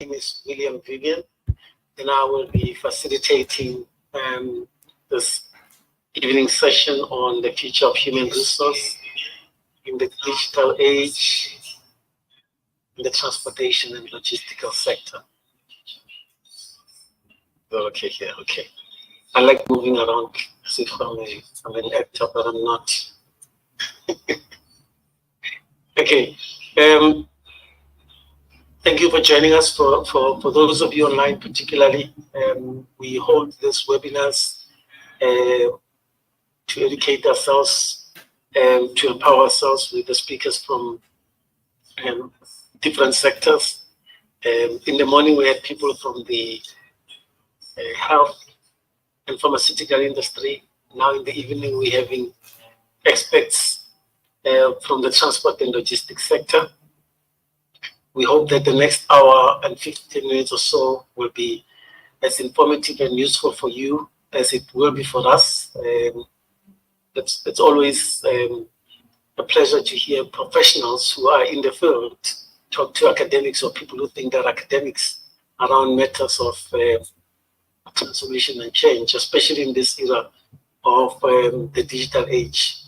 name is William Vivian, and I will be facilitating this evening session on the future of human resource in the digital age, in the transportation and logistical sector. Okay, here, okay. I like moving around as if I'm an actor, but I'm not. Okay. Thank you for joining us. For those of you online particularly, we hold these webinars to educate ourselves and to empower ourselves with the speakers from different sectors. In the morning, we had people from the health and pharmaceutical industry. Now in the evening, we're having experts from the transport and logistics sector. We hope that the next hour and 15 minutes or so will be as informative and useful for you as it will be for us. It's always a pleasure to hear professionals who are in the field talk to academics or people who think they're academics around matters of transformation and change, especially in this era of the digital age.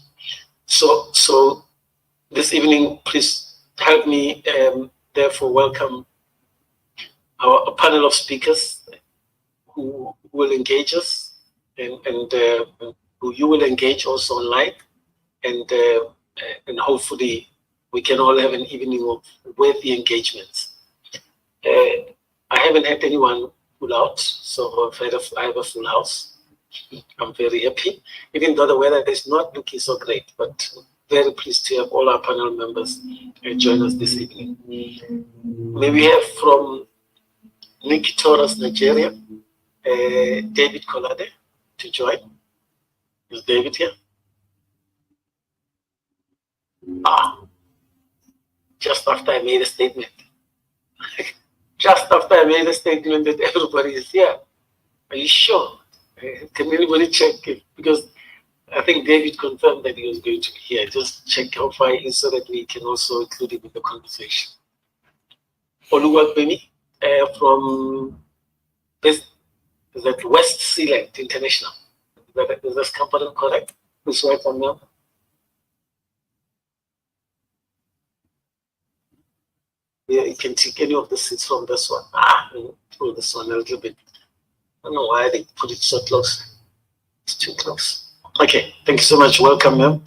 So this evening, please help me therefore welcome our panel of speakers who will engage us and who you will engage also online, and hopefully we can all have an evening of worthy engagements. I haven't had anyone pull out, so I have a full house. I'm very happy, even though the weather is not looking so great, but very pleased to have all our panel members join us this evening. May we have from Nikki Torres, Nigeria, David Kolade to join. Is David here? Just after I made a statement. Just after I made a statement that everybody is here. Are you sure? Can anybody check it? Because I think David confirmed that he was going to be here. Just check how far he is so that we can also include him in the conversation. Oluwagbemi from is that West Sealand International. Is this company correct? Who's right on now? Yeah, you can take any of the seats from this one. Pull this one a little bit. I don't know why they put it so close. It's too close. Okay, thank you so much. Welcome, ma'am.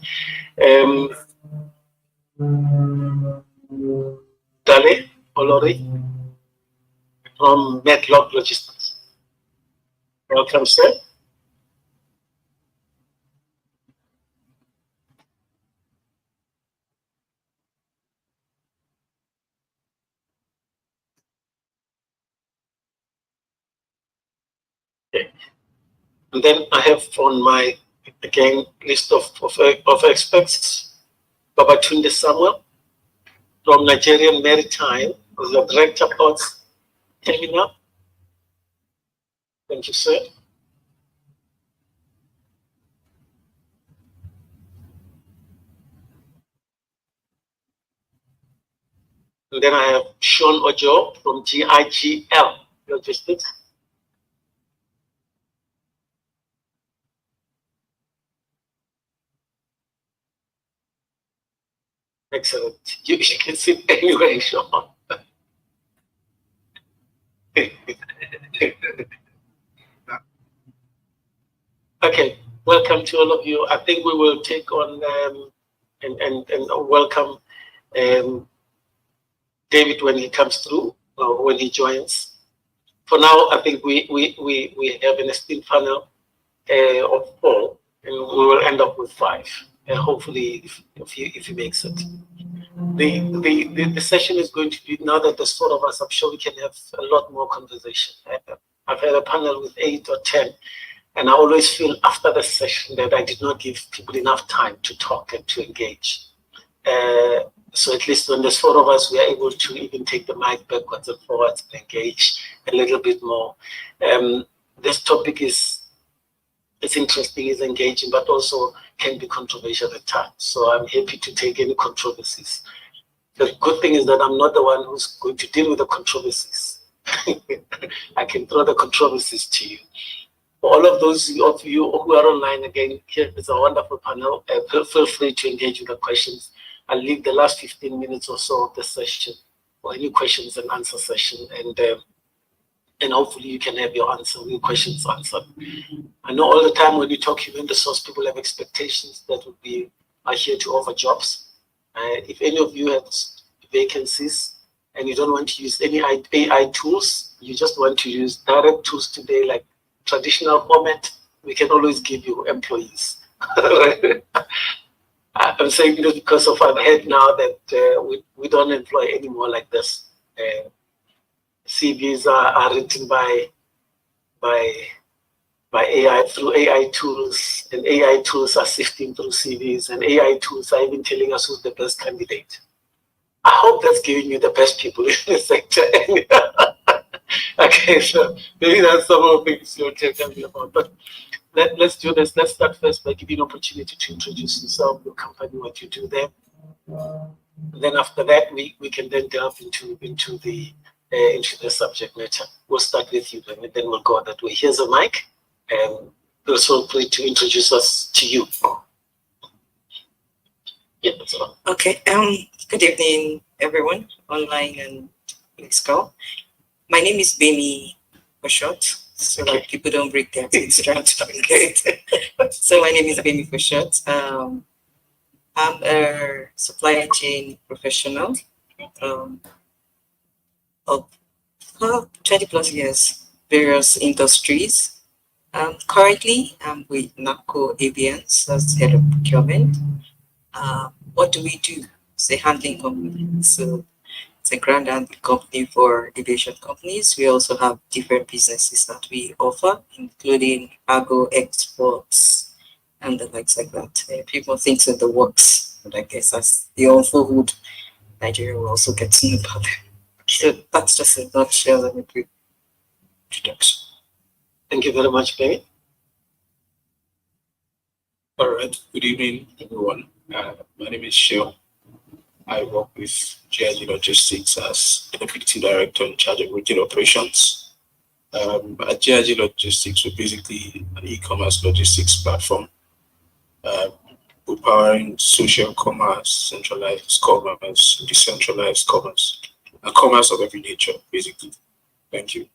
Dale Olori from Medlock Logistics. Welcome, sir. Okay. And then I have on my, again, list of experts, Babatunde Samuel from Nigerian Maritime, who's the Director Ports Terminal. Thank you, sir. And then I have Sean Ojo from GIGL Logistics. Excellent. You can sit anywhere, Sean. Okay, welcome to all of you. I think we will take on and welcome David when he comes through, or when he joins. For now, I think we have an esteemed panel of 4, and we will end up with 5. Hopefully, if he makes it. The session is going to be, now that there's 4 of us, I'm sure we can have a lot more conversation. I've had a panel with 8 or 10, and I always feel after the session that I did not give people enough time to talk and to engage. So at least when there's 4 of us, we are able to even take the mic backwards and forwards and engage a little bit more. This topic it's interesting, it's engaging, but also can be controversial at times. So I'm happy to take any controversies. The good thing is that I'm not the one who's going to deal with the controversies. I can throw the controversies to you. For all of those of you who are online, again, here is a wonderful panel. Feel free to engage with the questions. I'll leave the last 15 minutes or so of the session for any questions and answer session, and hopefully you can have your questions answered. I know all the time when you talk human resource, people have expectations that we are here to offer jobs. If any of you have vacancies and you don't want to use any AI tools, you just want to use direct tools today, like traditional format, we can always give you employees. I'm saying this because I've heard now that we don't employ anymore like this. CVs are written by AI through AI tools, and AI tools are sifting through CVs, and AI tools are even telling us who's the best candidate. I hope that's giving you the best people in the sector. Okay, so maybe that's some of the things you'll tell me about. But let's do this. Let's start first by giving an opportunity to introduce yourself, your company, what you do there. And then after that, we can then delve into the subject matter. We'll start with you, and then we'll go that way. Here's a mic, and feel free to introduce us to you. Yeah, that's all. Okay. Good evening, everyone, online and let's go. My name is Bemi for short, so that people don't break their teeth trying to communicate. So my name is Bemi for short. I'm a supply chain professional of 20 plus years, various industries. Currently, I'm with NACO Avians as head of procurement. What do we do? It's a handling company. So it's a grand handling company for aviation companies. We also have different businesses that we offer, including cargo exports and the likes like that. People think in the works, but I guess as the unfold, Nigeria will also get to know about them. So that's just a nutshell and a brief introduction. Thank you very much, Benny. All right. Good evening, everyone. My name is Shil. I work with GIG Logistics as Deputy Director in charge of retail operations. At GIG Logistics, we're basically an e-commerce logistics platform. We're powering social commerce, centralized commerce, decentralized commerce, and commerce of every nature, basically. Thank you.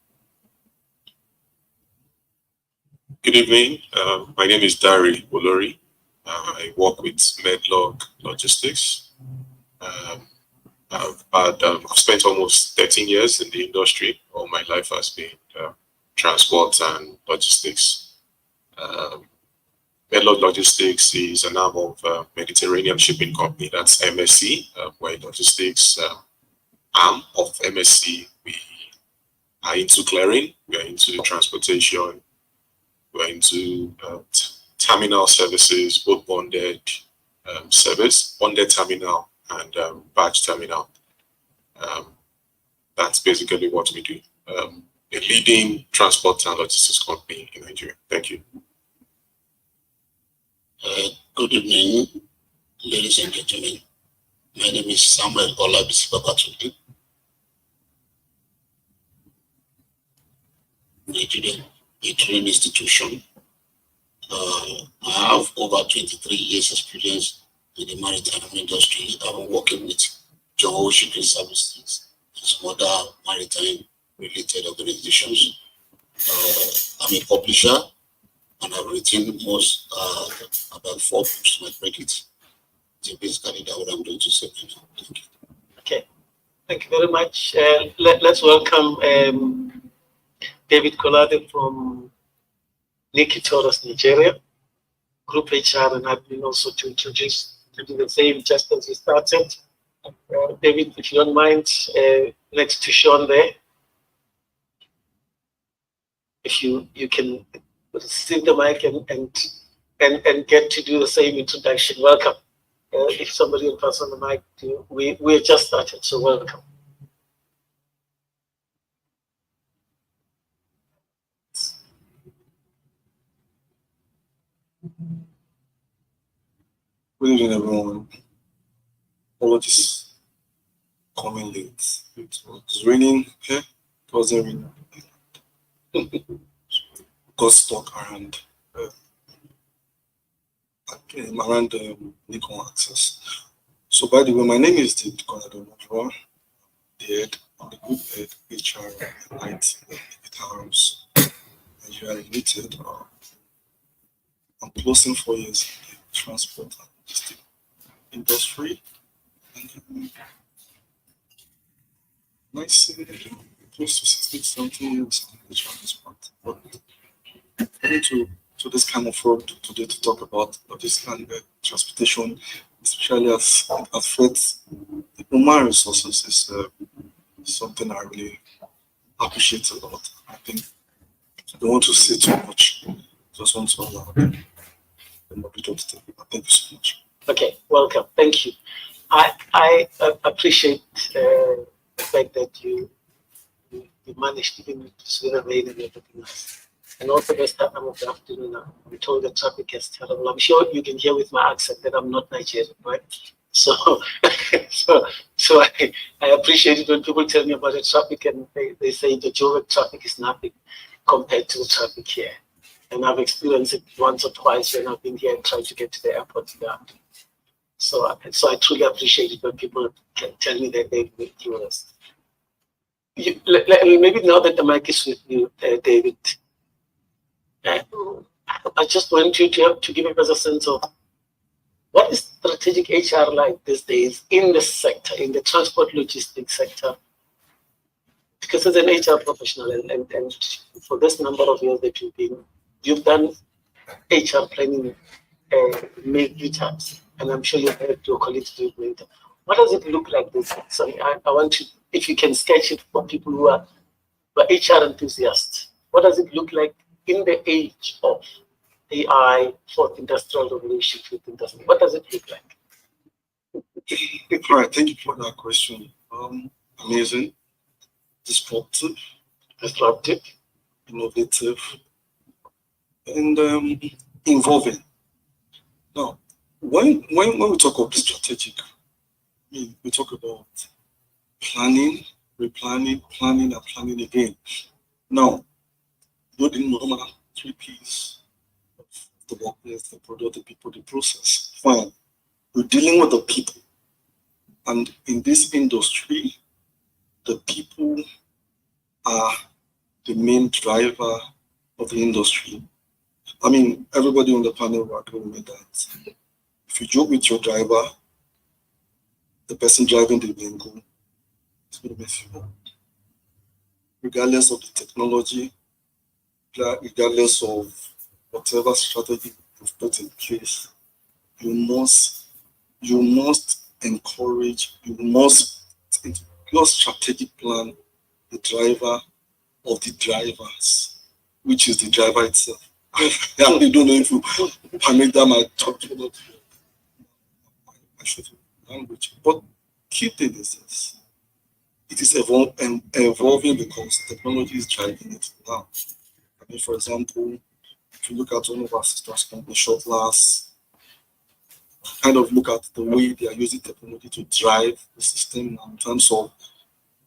Good evening. My name is Dari Olori. I work with Medlog Logistics. I've spent almost 13 years in the industry. All my life has been transport and logistics. Medlog Logistics is an arm of Mediterranean Shipping Company, that's MSC. We're logistics arm of MSC. We are into clearing, we are into transportation, we're into terminal services, both bonded service, bonded terminal and batch terminal. That's basically what we do. A leading transport and logistics company in Nigeria. Thank you. Good evening, ladies and gentlemen. My name is Samuel Olabisi Babatunde. Nigerian training institution. I have over 23 years experience in the maritime industry. I've been working with John Shipping Services and some other maritime related organizations. I'm a publisher and I've written about 4 books to my credit. So basically that's what I'm going to say right now. Thank you. Okay, thank you very much. Let's welcome David Kolade from Nikki Taurus, Nigeria, Group HR and admin, also to introduce, to do the same just as we started. David, if you don't mind, next to Sean there, if you can receive the mic and get to do the same introduction. Welcome. If somebody will pass on the mic to you, we just started, so welcome. Good evening, everyone. Apologies coming late. It's raining here. wasn't really got stuck around Nikon Access. So by the way, my name is David Konado, the head of the group head HR and IT at House Nigeria Limited. I'm closing 4 years in the transport and logistics industry. And nice, close to 60 something years in the transport. But coming to this kind of forum today to talk about logistics and transportation, especially as it affects the human resources, is something I really appreciate a lot. I think I don't want to say too much. Just want to allow the moderator to take it. Thank you so much. Okay, welcome. Thank you. I appreciate the fact that you managed even to swim the rain and everything else. And also the start of the afternoon now. I'm told the traffic is terrible. I'm sure you can hear with my accent that I'm not Nigerian, right? So I appreciate it when people tell me about the traffic and they say the Joburg traffic is nothing compared to the traffic here. And I've experienced it once or twice when I've been here and tried to get to the airport in the afternoon. So I truly appreciate it when people can tell me that they've been through this. Maybe now that the mic is with you, David, I just want you to give us a sense of what is strategic HR like these days in the sector, in the transport logistics sector? Because as an HR professional and for this number of years that you've done HR planning many times, and I'm sure you've heard your colleagues do it later. What does it look like this? So I want you, if you can sketch it for people who are HR enthusiasts, what does it look like in the age of AI, fourth industrial revolution, fifth industry? What does it look like? All right, thank you for that question. Amazing, disruptive, innovative, and involving. Now, when we talk about strategic, we talk about planning, replanning, planning, and planning again. Now, do the normal 3 Ps of the workplace, the product, the people, the process. Fine. We're dealing with the people. And in this industry, the people are the main driver of the industry. I mean, everybody on the panel will agree with that. If you joke with your driver, the person driving the vehicle, it's going to mess you up. Regardless of the technology, regardless of whatever strategy you've put in place, you must encourage, you must, your strategic plan, the driver of the drivers, which is the driver itself. I really don't know if you permit that I talk to about language. But key thing is this. It is evolving because technology is driving it now. I mean, for example, if you look at one of our sisters company, Shortlast, kind of look at the way they are using technology to drive the system in terms of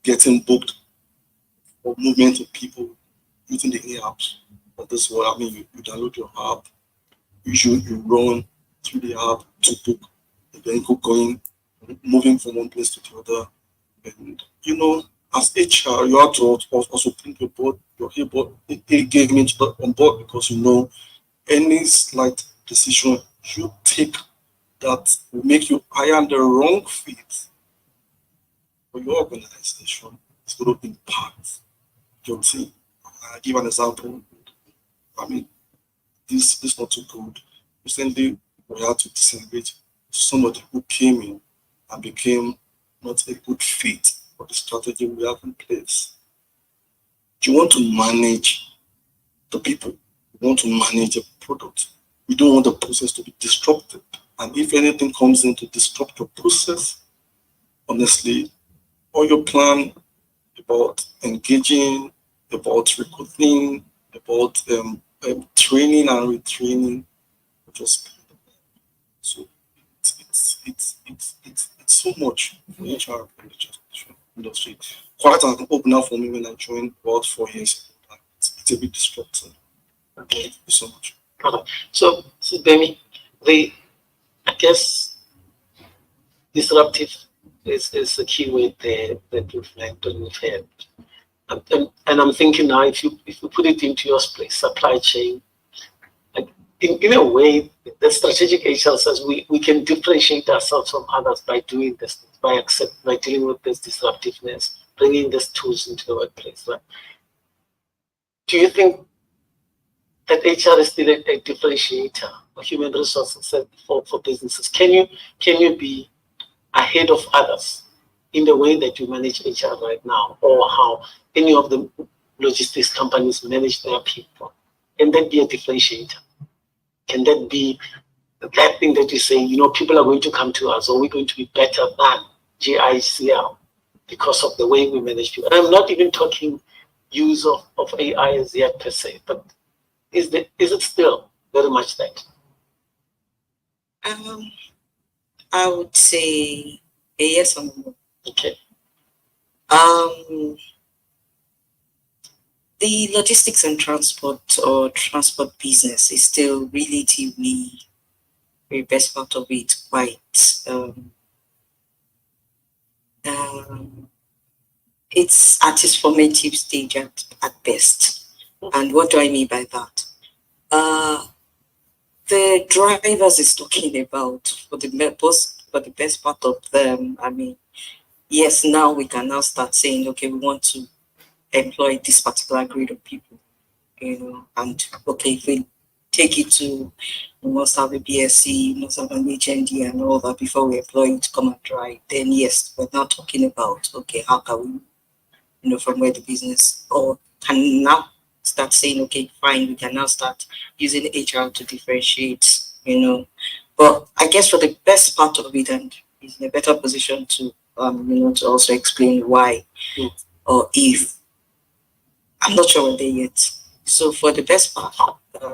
getting booked or movement of people using the apps. But this way, I mean, you download your app, you run through the app to book the vehicle going, moving from one place to the other. And you know, as HR, you have to also bring your engagement on board, because you know any slight decision you take that will make you hire the wrong fit for your organization is going to impact your team. I give an example. I mean, this is not too good. Recently, we had to disengage somebody who came in and became not a good fit for the strategy we have in place. You want to manage the people. You want to manage a product. You don't want the process to be disrupted. And if anything comes in to disrupt your process, honestly, all your plan about engaging, about recruiting, about training and retraining, just so it's so much for HR in the industry. quite an opener for me when I joined about 4 years ago. It's a bit disruptive. Okay. Thank you so much. So Demi, I guess disruptive is the key word there that we've had. And I'm thinking now, if you put it into your space, supply chain, and in a way, the strategic HR says we can differentiate ourselves from others by doing this, by dealing with this disruptiveness, bringing these tools into the workplace. Right? Do you think that HR is still a differentiator for human resources for businesses? Can you be ahead of others in the way that you manage HR right now, or how any of the logistics companies manage their people? Can that be a differentiator? Can that be that thing that you say, people are going to come to us, or we're going to be better than GICL because of the way we manage people? And I'm not even talking use of AI as yet per se, but is it still very much that? I would say a yes or no. Okay. The logistics and transport business is still relatively, the best part of it, quite it's at its formative stage at best. And what do I mean by that? The drivers is talking about for the best part of them. I mean, yes, now we can now start saying, okay, we want to employ this particular grade of people, and okay, if we take it to, we must have a BSc, we must have an HND and all that before we employ you to come and drive. Then yes, we're now talking about, okay, how can we, from where the business, or can now start saying, okay, fine, we can now start using HR to differentiate, But I guess for the best part of it, and he's in a better position to, to also explain why, or if. I'm not sure we're there yet. So for the best part,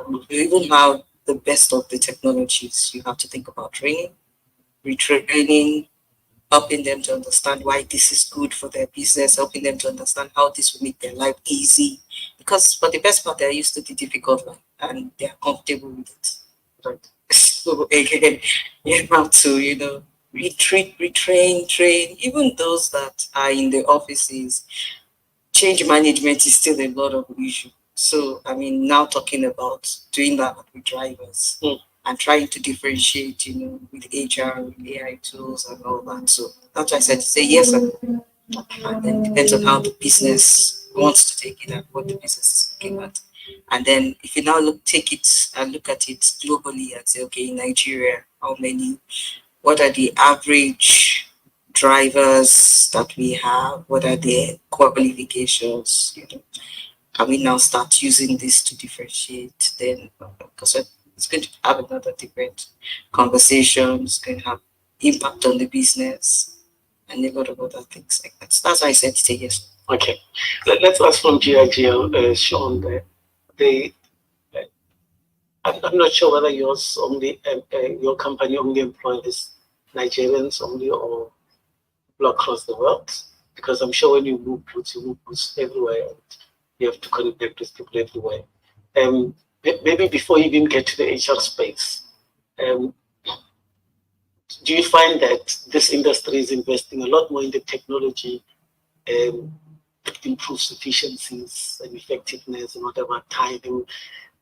you even have the best of the technologies. You have to think about training, retraining, helping them to understand why this is good for their business, helping them to understand how this will make their life easy. Because for the best part, they're used to the difficult life and they're comfortable with it. Right? So again, you have to, retrain, train, even those that are in the offices. Change management is still a lot of issue. So, I mean, now talking about doing that with drivers and trying to differentiate, with HR, with AI tools and all that. So that's why I said say yes. And then it depends on how the business wants to take it and what the business is looking at. And then if you now take it and look at it globally and say, okay, in Nigeria, what are the average drivers that we have? What are their qualifications? Can we now start using this to differentiate? Then, because it's going to have another different conversation. It's going to have impact on the business and a lot of other things like that. So that's why I said say yes. Okay, let's ask from GIGL, Sean. I'm not sure whether yours only, your company only employs Nigerians only, or people across the world, because I'm sure when you move goods everywhere, and you have to connect with people everywhere. Maybe before you even get to the HR space, do you find that this industry is investing a lot more in the technology that improves efficiencies and effectiveness and whatever time,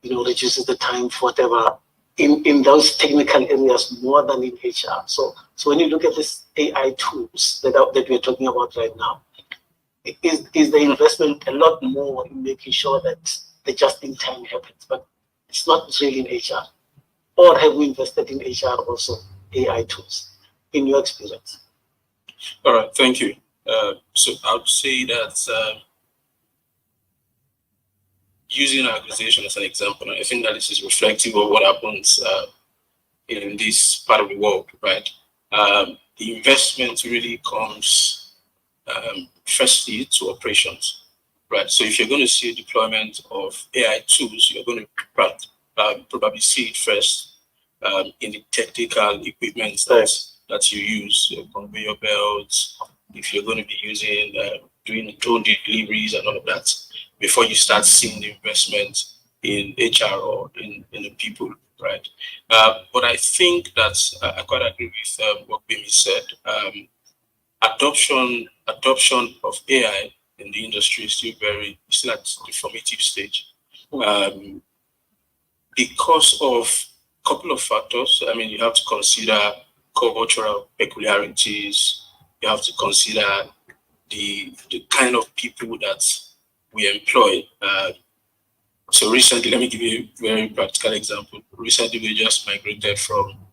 reduces the time for whatever in those technical areas more than in HR? So when you look at these AI tools that we're talking about right now, is the investment a lot more in making sure that the just-in-time happens, but it's not really in HR? Or have we invested in HR also, AI tools, in your experience? All right, thank you. So I would say that using our organization as an example, I think that this is reflective of what happens in this part of the world, right? The investment really comes firstly to operations, right? So if you're going to see a deployment of AI tools, you're going to probably see it first in the technical equipment that you use, conveyor belts. If you're going to be using doing drone deliveries and all of that before you start seeing the investment in HR or in the people, right? But I think that I quite agree with what Bimi said. Adoption of AI in the industry is still at the formative stage. Because of a couple of factors. I mean, you have to consider cultural peculiarities. You have to consider the kind of people that we employ. So recently, let me give you a very practical example. Recently, we just migrated from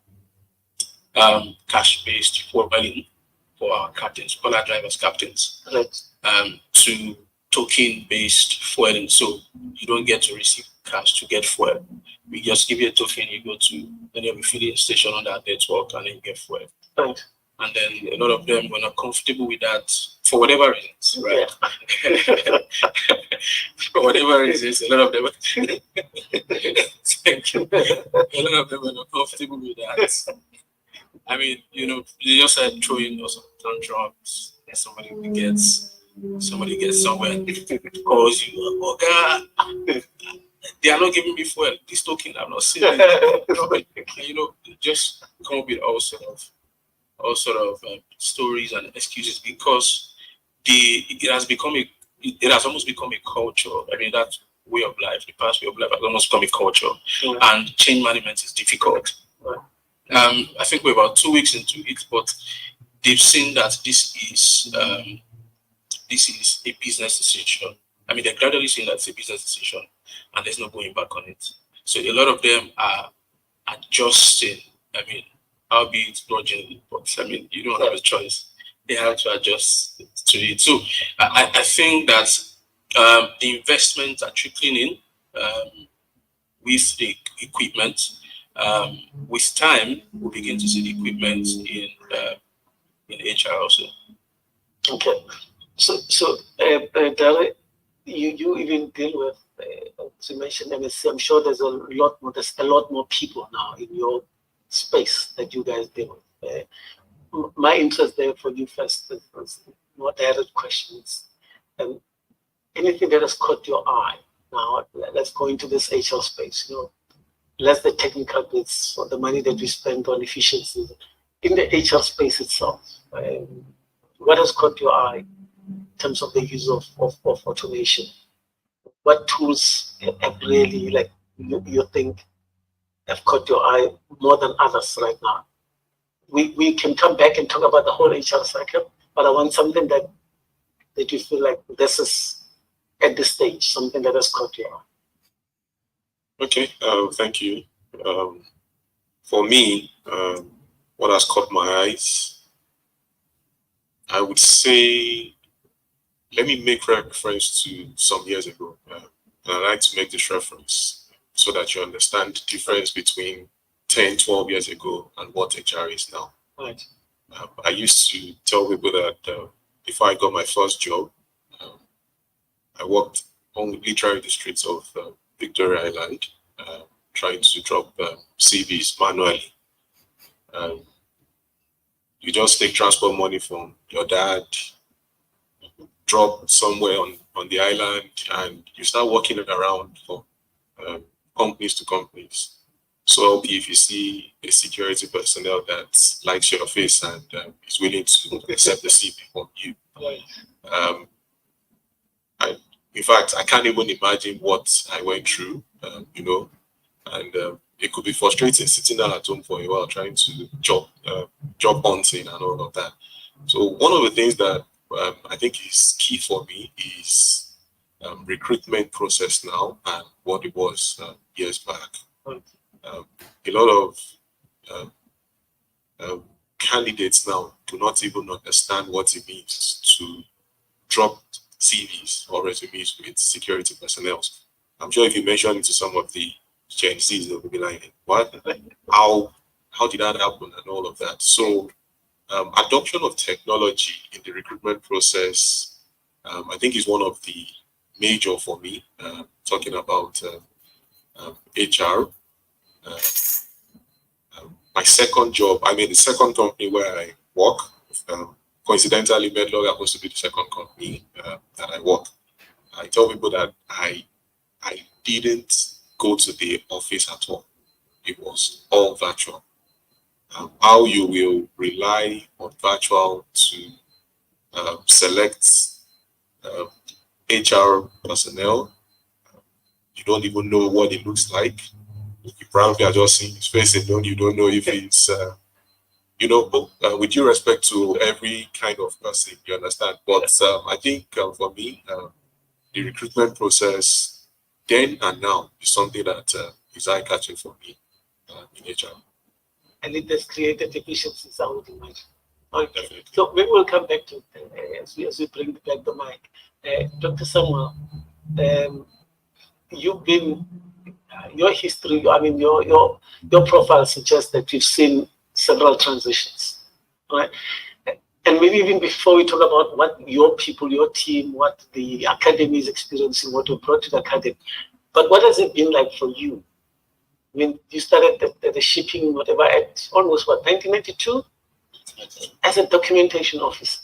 cash-based fueling for our captains, for our drivers, captains, to token-based fueling. So you don't get to receive cash to get fuel. We just give you a token, you go to any of the filling station on that network, and then you get fuel. Right. And then a lot of them were not comfortable with that for whatever reasons, right? Yeah. For whatever reasons, a lot of them. Thank you. A lot of them were not comfortable with that. I mean, you know, they just started throwing us tantrums. Somebody gets somewhere and calls you, okay, they are not giving me fuel. This token, I'm not seeing it. You know, just come up with all sort of stories and excuses because it has almost become a culture. I mean, that way of life, the past way of life has almost become a culture, and change management is difficult. I think we're about 2 weeks into it, but they've seen that this is a business decision. I mean, they're gradually seeing that it's a business decision, and there's no going back on it. So a lot of them are adjusting. I mean, albeit grudgingly, but I mean, you don't have a choice. They have to adjust to it. So I think that the investments are trickling in with the equipment. With time, we'll begin to see the equipment in HR also. Okay. So, Dare, you even deal with, as you mentioned, MSC. I'm sure there's a lot more people now in your space that you guys deal with. My interest there for you first is more direct questions. Anything that has caught your eye. Now, let's go into this HR space. You know, less the technical bits or the money that we spend on efficiency in the HR space itself. What has caught your eye in terms of the use of automation? What tools have really, like, you think have caught your eye more than others right now? We can come back and talk about the whole HR cycle, but I want something that you feel like this is, at this stage, something that has caught your eye. Okay, thank you. For me, what has caught my eyes, I would say, let me make reference to some years ago. And I like to make this reference so that you understand the difference between 10, 12 years ago and what HR is now. Right. I used to tell people that before I got my first job, I worked on literally the streets of Victoria Island, trying to drop CVs manually. You just take transport money from your dad, drop somewhere on the island, and you start walking around from companies to companies. So if you see a security personnel that likes your face and is willing to accept the CV from you, in fact, I can't even imagine what I went through, you know, and it could be frustrating sitting down at home for a while trying to job hunting and all of that. So one of the things that I think is key for me is recruitment process now and what it was years back. A lot of candidates now do not even understand what it means to drop CVs or resumes with security personnel. I'm sure if you mention it to some of the Gen Zs, they'll be like, what? How did that happen and all of that? So adoption of technology in the recruitment process, I think is one of the major for me, talking about HR. My second job, the second company where I work, coincidentally, Medlog happens to be the second company that I work. I tell people that I didn't go to the office at all. It was all virtual. How you will rely on virtual to select HR personnel, you don't even know what it looks like. You probably are just seeing his face alone. You don't know if it's, with due respect to every kind of person, you understand. But I think for me, the recruitment process then and now is something that is eye-catching for me in HR. And it has created efficiencies, I would imagine. Okay. Definitely. So we will come back to it as we bring back the mic. Dr. Samuel, you've been your history. I mean, your profile suggests that you've seen several transitions, right? And maybe even before we talk about what your people, your team, what the academy is experiencing, what you brought to the academy, but what has it been like for you? I mean, you started the shipping, whatever, at almost what, 1992, as a documentation officer,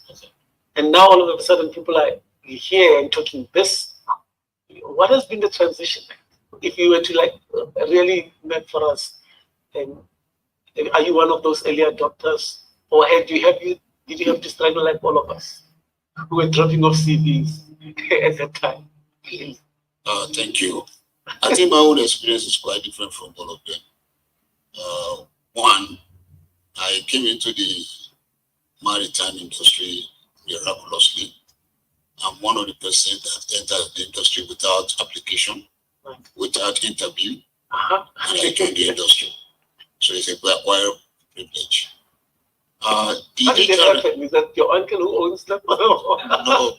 and now all of a sudden people are here and talking this. What has been the transition? If you were to really make for us, are you one of those early adopters, or did you have to struggle like all of us who were dropping off CVs at that time? Thank you. I think my own experience is quite different from all of them. One, I came into the maritime industry miraculously. I'm one of the persons that entered the industry without application, without interview, and I joined the industry. So it's a quite privilege. How did it happen? Is that your uncle who owns them? No.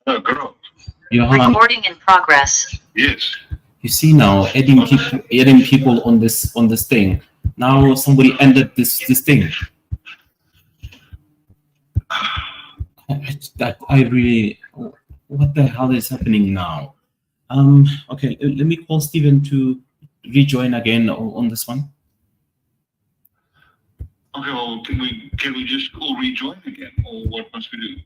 Girl. You know how Recording in progress. Yes. you see now adding people on this thing. Now somebody ended this thing. I really, what the hell is happening now? Okay, let me call Stephen to rejoin again on this one. Okay, well, can we just all rejoin again, or what must we do?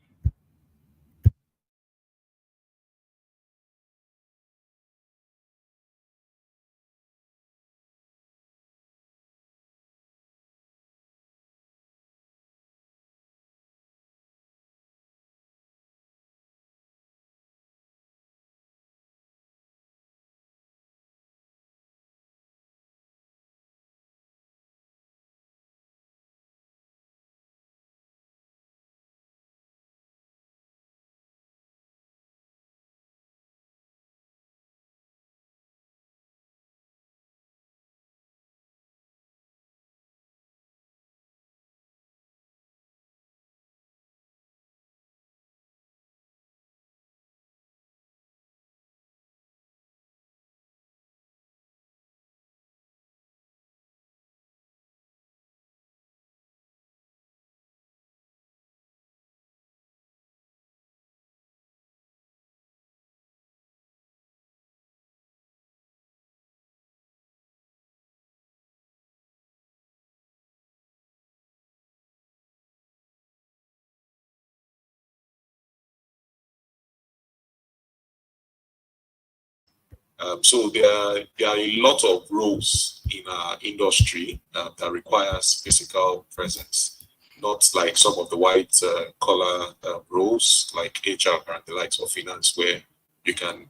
So there are a lot of roles in our industry that requires physical presence, not like some of the white collar roles like HR and the likes of finance, where you can,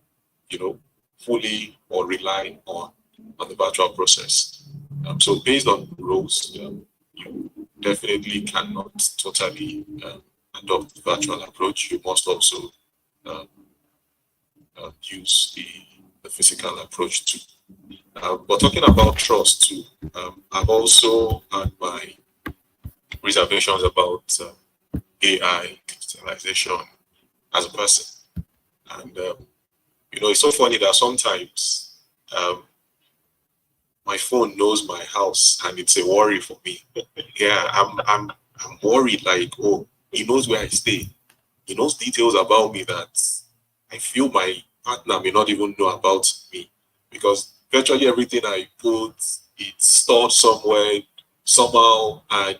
fully or rely on the virtual process. So based on roles, you definitely cannot totally adopt the virtual approach. You must also um, use the physical approach too. But talking about trust too, I've also had my reservations about AI digitalization as a person. And, it's so funny that sometimes my phone knows my house and it's a worry for me. Yeah, I'm worried like, oh, he knows where I stay. He knows details about me that I feel my partner may not even know about me, because virtually everything I put, it's stored somewhere, somehow, and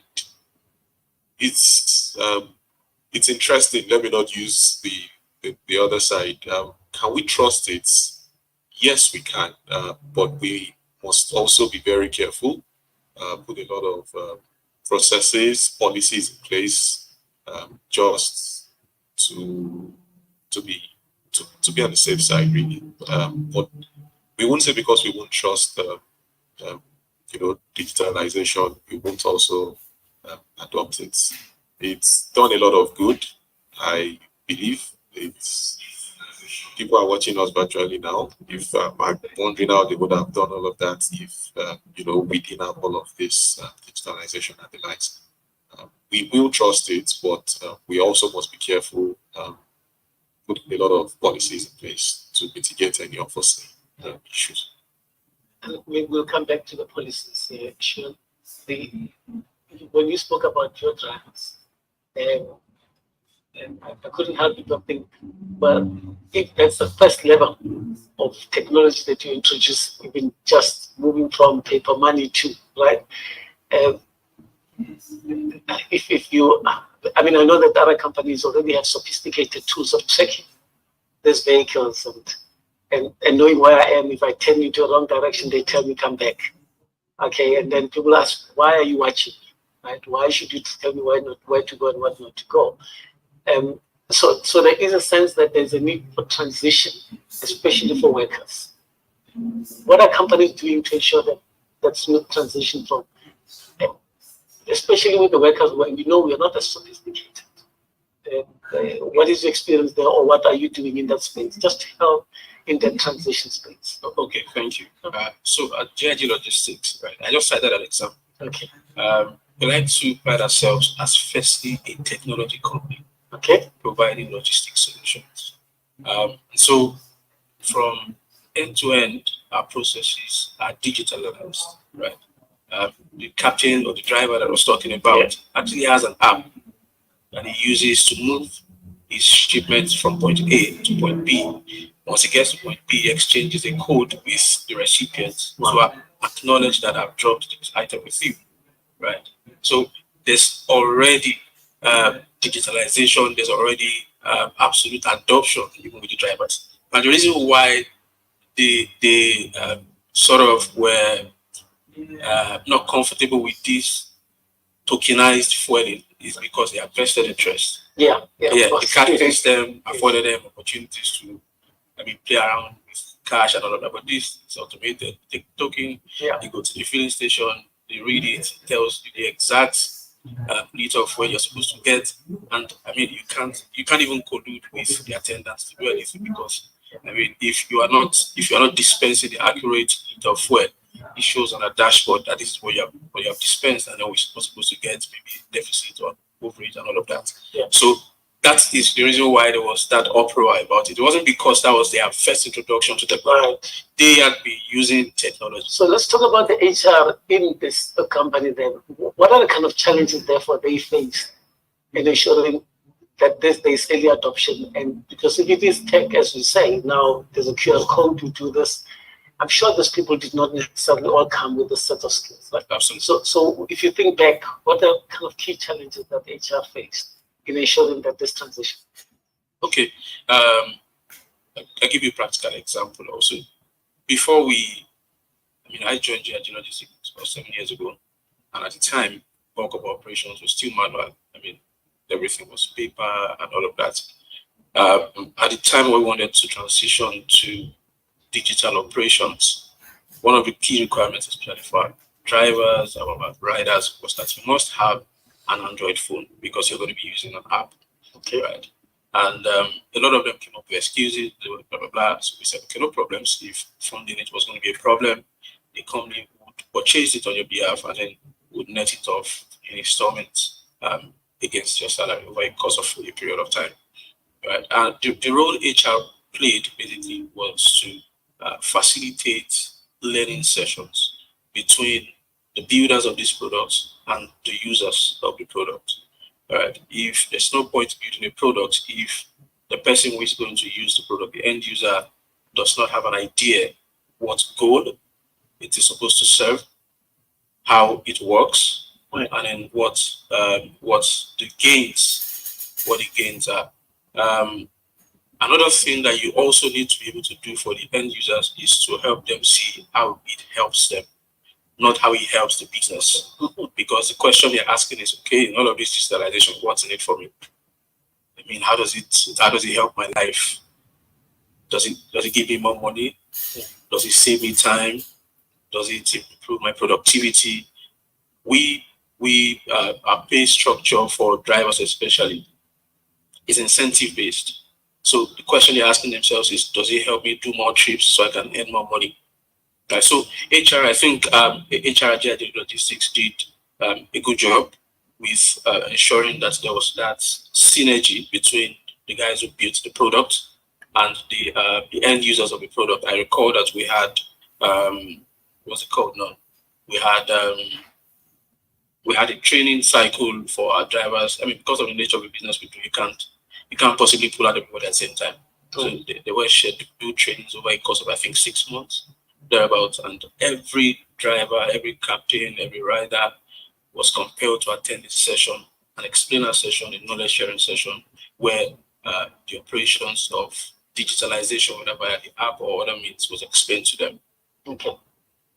it's interesting. Let me not use the other side. Can we trust it? Yes, we can, but we must also be very careful. Put a lot of processes, policies in place, just to to be to be on the safe side, really. But we won't say because we won't trust, digitalization, we won't also adopt it. It's done a lot of good, I believe. It's people are watching us virtually now. If I'm wondering how they would have done all of that if we didn't have all of this digitalization and the likes. We will trust it, but we also must be careful. Put a lot of policies in place to mitigate any unforeseen issues. And we will come back to the policies issue. When you spoke about your drivers, and I couldn't help but think, well, if that's the first level of technology that you introduce, even just moving from paper money to, right? If you, I mean, I know that other companies already have sophisticated tools of tracking these vehicles and knowing where I am. If I turn into a wrong direction, they tell me come back. Okay, and then people ask, why are you watching? Right? Why should you tell me where to go and what not to go? So there is a sense that there's a need for transition, especially for workers. What are companies doing to ensure that that smooth transition from, especially with the workers when we know we are not as sophisticated? What is your experience there, or what are you doing in that space, just to help in that transition space? Okay, thank you. So at GIG Logistics, right, I just cited an example. Okay. We like to pride ourselves as firstly a technology company, Okay. providing logistics solutions. So from end to end, our processes are digitalized, right? The captain or the driver that I was talking about actually has an app that he uses to move his shipments from point A to point B. Once he gets to point B, he exchanges a code with the recipient to acknowledge that I've dropped this item with you, right? So there's already digitalization, there's already absolute adoption even with the drivers. And the reason why they sort of were not comfortable with this tokenized fueling is because they have vested interest. Yeah, The cash system afforded them opportunities to, play around with cash and all of that. But this is automated. Take token, you go to the filling station, they read it, it tells you the exact liter of fuel you're supposed to get, and you can't even collude with the attendants to do anything because if you are not dispensing the accurate liter of fuel, it shows on a dashboard that this is what you have dispensed, and then we're supposed to get maybe deficit or overage and all of that. So that is the reason why there was that uproar about it. It wasn't because that was their first introduction to the market. They had been using technology. So let's talk about the HR in this company then. What are the kind of challenges therefore they face in ensuring that there's early adoption? And because if it is tech, as we say, now there's a QR code to do this, I'm sure those people did not necessarily all come with a set of skills. Like, absolutely. So if you think back, what are kind of key challenges that HR faced in ensuring that this transition? Okay, I'll give you a practical example also. Before I joined Regenesys about 7 years ago, and at the time, bulk of operations was still manual. Everything was paper and all of that. At the time, we wanted to transition to digital operations. One of the key requirements, especially for drivers, our riders, was that you must have an Android phone because you're going to be using an app. Okay, right? And a lot of them came up with excuses, blah, blah, blah. So we said, okay, no problems. If funding it was going to be a problem, the company would purchase it on your behalf and then would net it off in installments against your salary over a course of a period of time. Right? And the role HR played basically was to facilitate learning sessions between the builders of these products and the users of the product. Right? If there's no point building a product if the person who is going to use the product, the end user, does not have an idea what goal it is supposed to serve, how it works, and then what the gains are. Another thing that you also need to be able to do for the end users is to help them see how it helps them, not how it helps the business. Because the question they're asking is, okay, in all of this digitalization, what's in it for me? How does it help my life? Does it give me more money? Does it save me time? Does it improve my productivity? Our pay structure for drivers especially is incentive based. So the question they're asking themselves is, does it help me do more trips so I can earn more money? Right. So HR, I think HR at Regenesys did a good job with ensuring that there was that synergy between the guys who built the product and the end users of the product. I recall that we had what's it called now? We had a training cycle for our drivers. Because of the nature of the business we do, you can't possibly pull out everybody at the same time. So they were scheduled trainings over a course of I think 6 months, thereabouts, and every driver, every captain, every rider was compelled to attend this session, an explainer session, a knowledge sharing session, where the operations of digitalization, whether via the app or other means, was explained to them. Okay.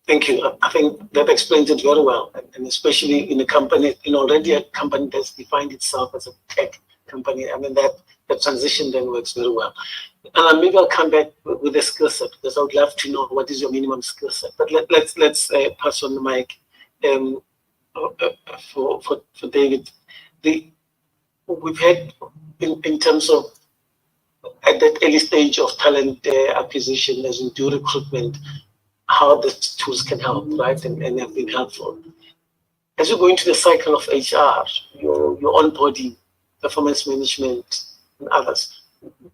Thank you. I think that explains it very well, and especially in a company, already a company that's defined itself as a tech company. That transition then works very well. And maybe I'll come back with a skill set because I would love to know what is your minimum skill set. But let's pass on the mic for David. We've had in terms of at that early stage of talent acquisition, as we do recruitment, how the tools can help, right? And have been helpful. As you go into the cycle of HR, your onboarding, performance management, and others,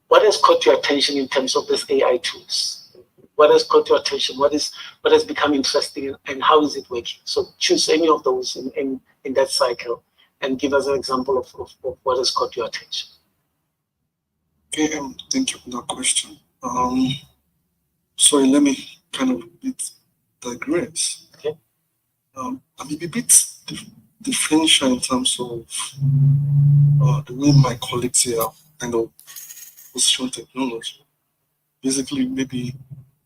what has caught your attention in terms of these AI tools? What has caught your attention? What has become interesting, and how is it working? So choose any of those in that cycle and give us an example of what has caught your attention. Okay, thank you for that question. Sorry, let me kind of digress. Okay. I may be a bit differential in terms of the way my colleagues here kind of position technology. Basically, maybe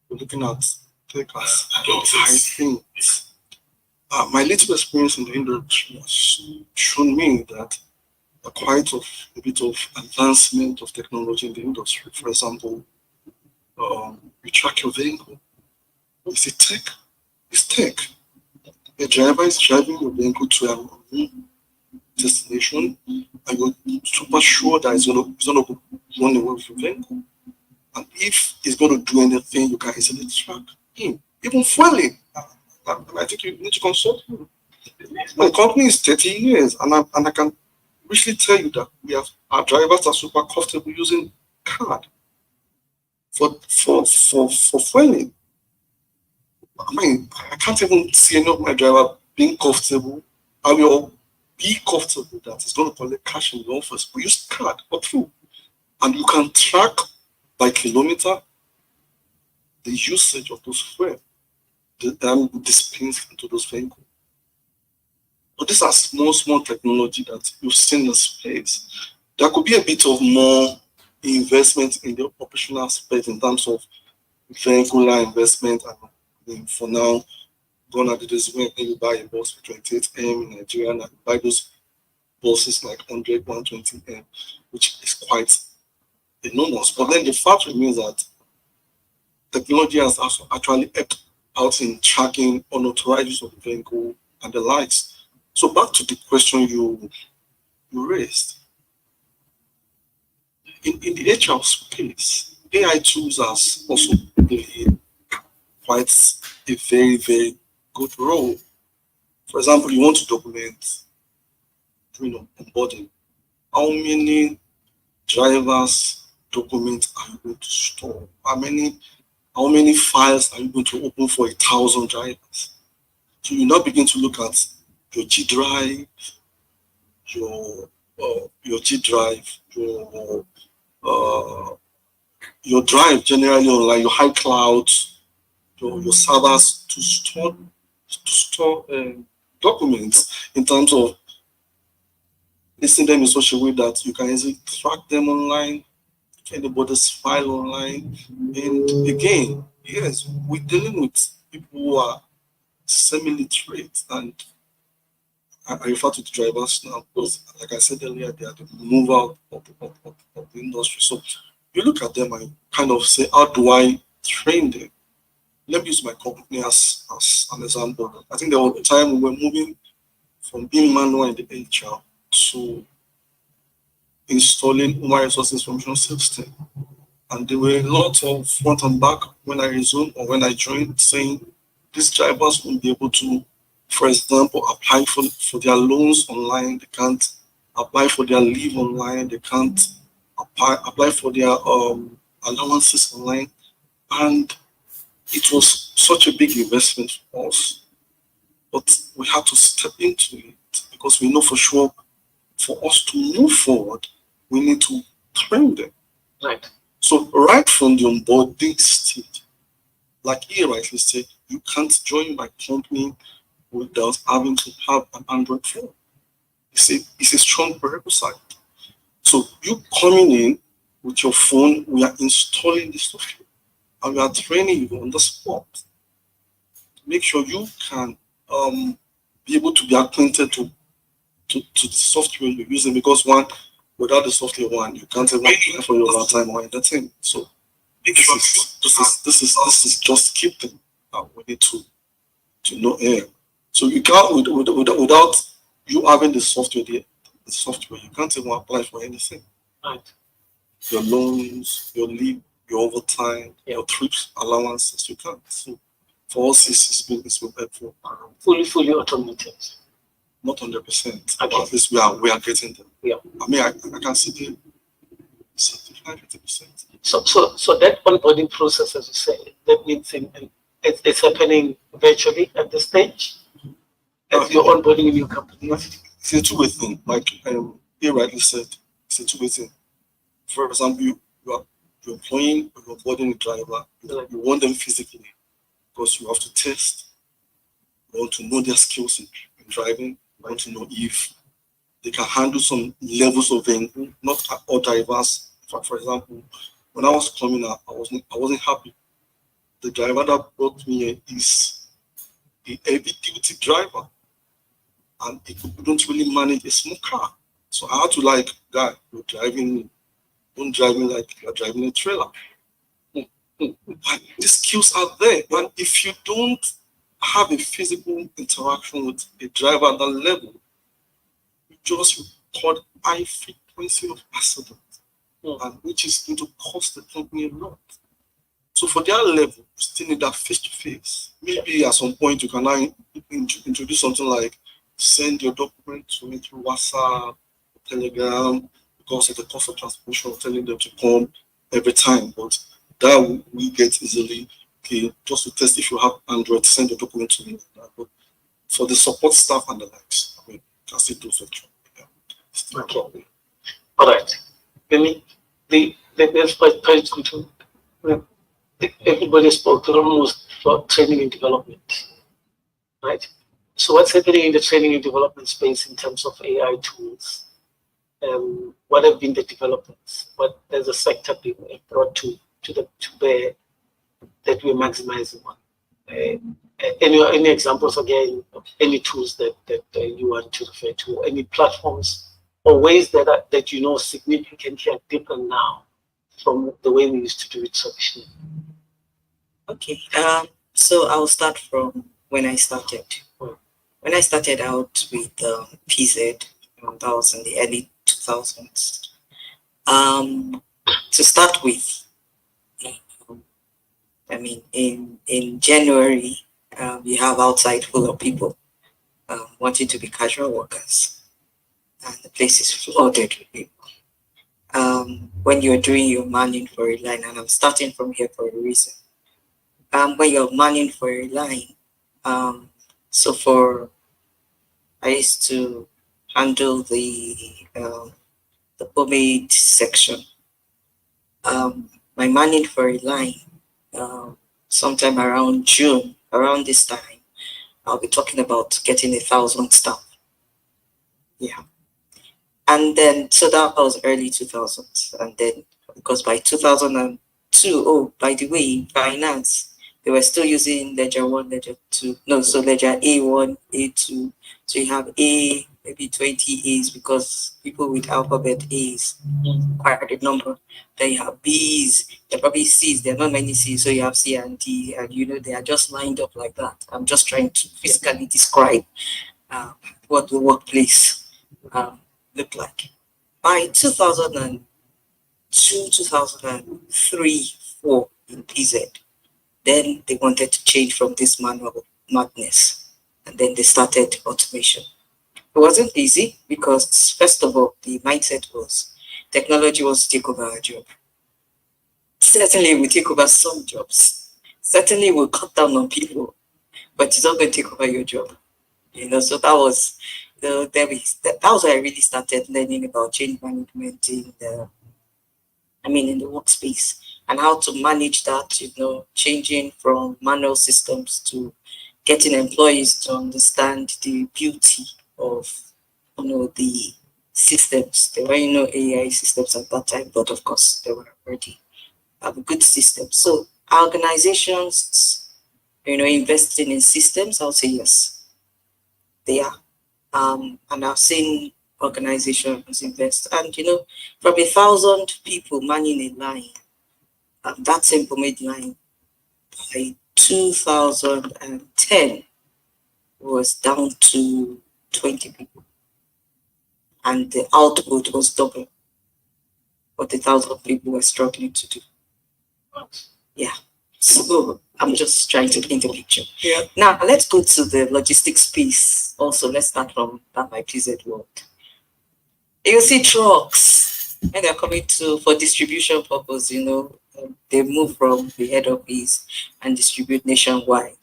we're looking at tech as high things. My little experience in the industry has shown me that quite a bit of advancement of technology in the industry. For example, you track your vehicle. It's a tech. It's tech. A driver is driving your vehicle to a destination, and you're super sure that it's gonna run away with your vehicle. And if it's gonna do anything, you can easily track him. Even fueling. I think you need to consult him. My company is 30 years, and I can richly tell you that our drivers are super comfortable using card for fueling. I mean, I can't even see any of my driver being comfortable. I will be comfortable that it's going to collect cash in the office. We use card or through, and you can track by kilometer the usage of those fuel, the dispensed into those vehicles. But these are small technology that you've seen in the space. There could be a bit of more investment in the operational space in terms of vehicular investment. And for now, gone are the days when you buy a bus for 28M in Nigeria and buy those buses like 100, 120M, which is quite enormous. But then the fact remains that technology has also actually helped out in tracking unauthorized use of the vehicle and the likes. So back to the question you raised. In the HR space, AI tools has also played quite a very, very good role. For example, you want to document onboarding. How many drivers documents are you going to store? How many files are you going to open for 1,000 drivers? So you now begin to look at your G drive, your G drive, your drive generally online, your high clouds, your servers to store documents in terms of listing them in such a way that you can easily track them online, anybody's file online. And again, yes, we're dealing with people who are semi-literate, and I refer to the drivers now because, like I said earlier, they are the mover of the industry. So you look at them and kind of say, how do I train them? Let me use my company as an example. I think there was a time we were moving from being manual in the HR to installing human resources information system. And there were a lot of front and back when I resumed or when I joined, saying these drivers won't be able to, for example, apply for their loans online. They can't apply for their leave online. They can't apply for their allowances online. And it was such a big investment for us. But we had to step into it because we know for sure for us to move forward, we need to train them. Right. So right from the onboarding stage, like he rightly said, you can't join my company without having to have an Android phone. It's a strong prerequisite. So you coming in with your phone, we are installing the software and we are training you on the spot to make sure you can be able to be acquainted to the software you're using, because without the software you can't even apply for your overtime or anything. So this is just keeping we need to know air. So you can't without you having the software you can't even apply for anything. Right. Your loans, your leave, your overtime, your trips allowances, you can't. So for us it's been helpful. Fully automated. Not 100%. Okay. But at least we are getting them. Yeah. I mean I can see the 50%. So that onboarding process, as you say, that means it's happening virtually at this stage. As you're onboarding in your company. It's a two-way thing. Like you rightly said, it's a two-way thing. For example, you're employing, you're onboarding a driver. You want them physically because you have to test. You want to know their skills in driving. You want to know if they can handle some levels of vehicle. Not all drivers. For example, when I was coming out, I wasn't happy. The driver that brought me here is a heavy-duty driver, and he couldn't really manage a small car. So I had to guy, you're driving, don't drive me like you're driving a trailer. And the skills are there. And if you don't have a physical interaction with a driver at that level, you just record high frequency of accidents, and which is going to cost the company a lot. So for their level, you still need that face-to-face. Maybe at some point you can now introduce something like send your document to me through WhatsApp, Telegram, because of the cost of transportation, telling them to come every time. But that we get easily, okay, just to test if you have Android, send the document to me. But for the support staff and the likes, I mean, you can still do virtual. Yeah. Okay. All right. Let's try to everybody spoke almost for training and development, right? So what's happening in the training and development space in terms of AI tools? What have been the developments? What there's a sector being brought to bear that we're maximizing on? Any examples again of any tools that you want to refer to? Any platforms or ways that you know significantly are different now from the way we used to do it traditionally? Okay. So I'll start from when I started. When I started out with PZ, that was in the early 2000s. To start with, I mean, in January, we have outside full of people wanting to be casual workers, and the place is flooded with people. When you're doing your manning for a line, and I'm starting from here for a reason. When you're manning for a line, I used to handle the pomade section. My manning for a line, sometime around June, around this time, I'll be talking about getting 1,000 staff. Yeah. And then, so that was early 2000s. And then, because by 2002, oh, by the way, finance, they were still using Ledger 1, Ledger 2. No, so Ledger A1, A2. So you have A, maybe 20 A's because people with alphabet A's, quite a number. Then you have B's, there are probably C's, there are not many C's. So you have C and D, and they are just lined up like that. I'm just trying to physically describe what the workplace looked like. By 2002, 2003, 4 in PZ, then they wanted to change from this manual madness, and then they started automation. It wasn't easy because, first of all, the mindset was technology wants to take over our job. Certainly, it will take over some jobs. Certainly, it will cut down on people, but it's not going to take over your job. So that was that was where I really started learning about change management in the workspace, and how to manage that, changing from manual systems to getting employees to understand the beauty of, the systems. There were, AI systems at that time, but of course, they were already a good system. So organizations, investing in systems, I'll say yes, they are. And I've seen organizations invest, and, from 1,000 people manning a line, that simple made line by 2010 was down to 20 people, and the output was double what 1,000 people were struggling to do. Yeah. So I'm just trying to paint a picture. Yeah. Now let's go to the logistics piece. Also, let's start from that my PZ world. You see trucks. when they're coming to for distribution purpose, they move from the head office and distribute nationwide.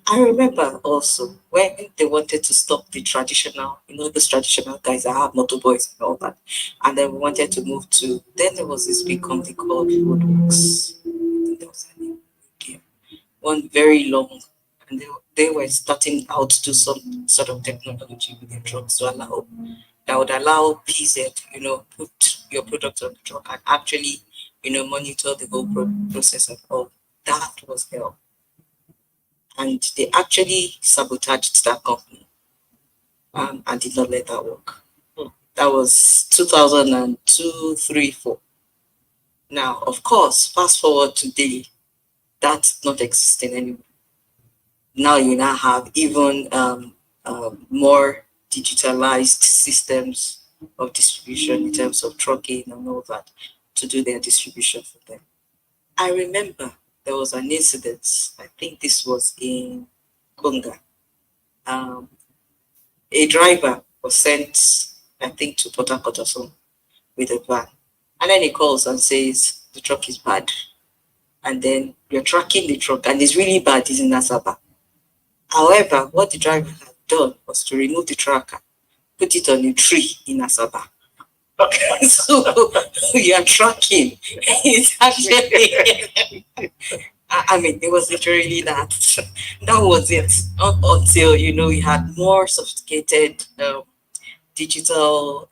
I remember also when they wanted to stop the traditional, those traditional guys that have motorboys and all that, and then we wanted to move to. Then there was this big company called Roadworks. I think that was her name. Okay. One very long, and they were starting out to some sort of technology with their trucks to allow that would allow PZ, put your product on the truck and actually, monitor the whole process of all. That was hell. And they actually sabotaged that company and did not let that work. That was 2002, 3, 4. Now, of course, fast forward today, that's not existing anymore. Now you now have even more digitalized systems of distribution in terms of trucking and all that to do their distribution for them. I remember there was an incident, I think this was in Conga. A driver was sent, I think, to Port Harcourt or something with a van. And then he calls and says, the truck is bad. And then you're tracking the truck and it's really bad, it's in Asaba. However, what the driver had done was to remove the tracker, put it on a tree in Asaba. So you are tracking. It's actually, I mean, it was literally that. That was it. Up until, we had more sophisticated digital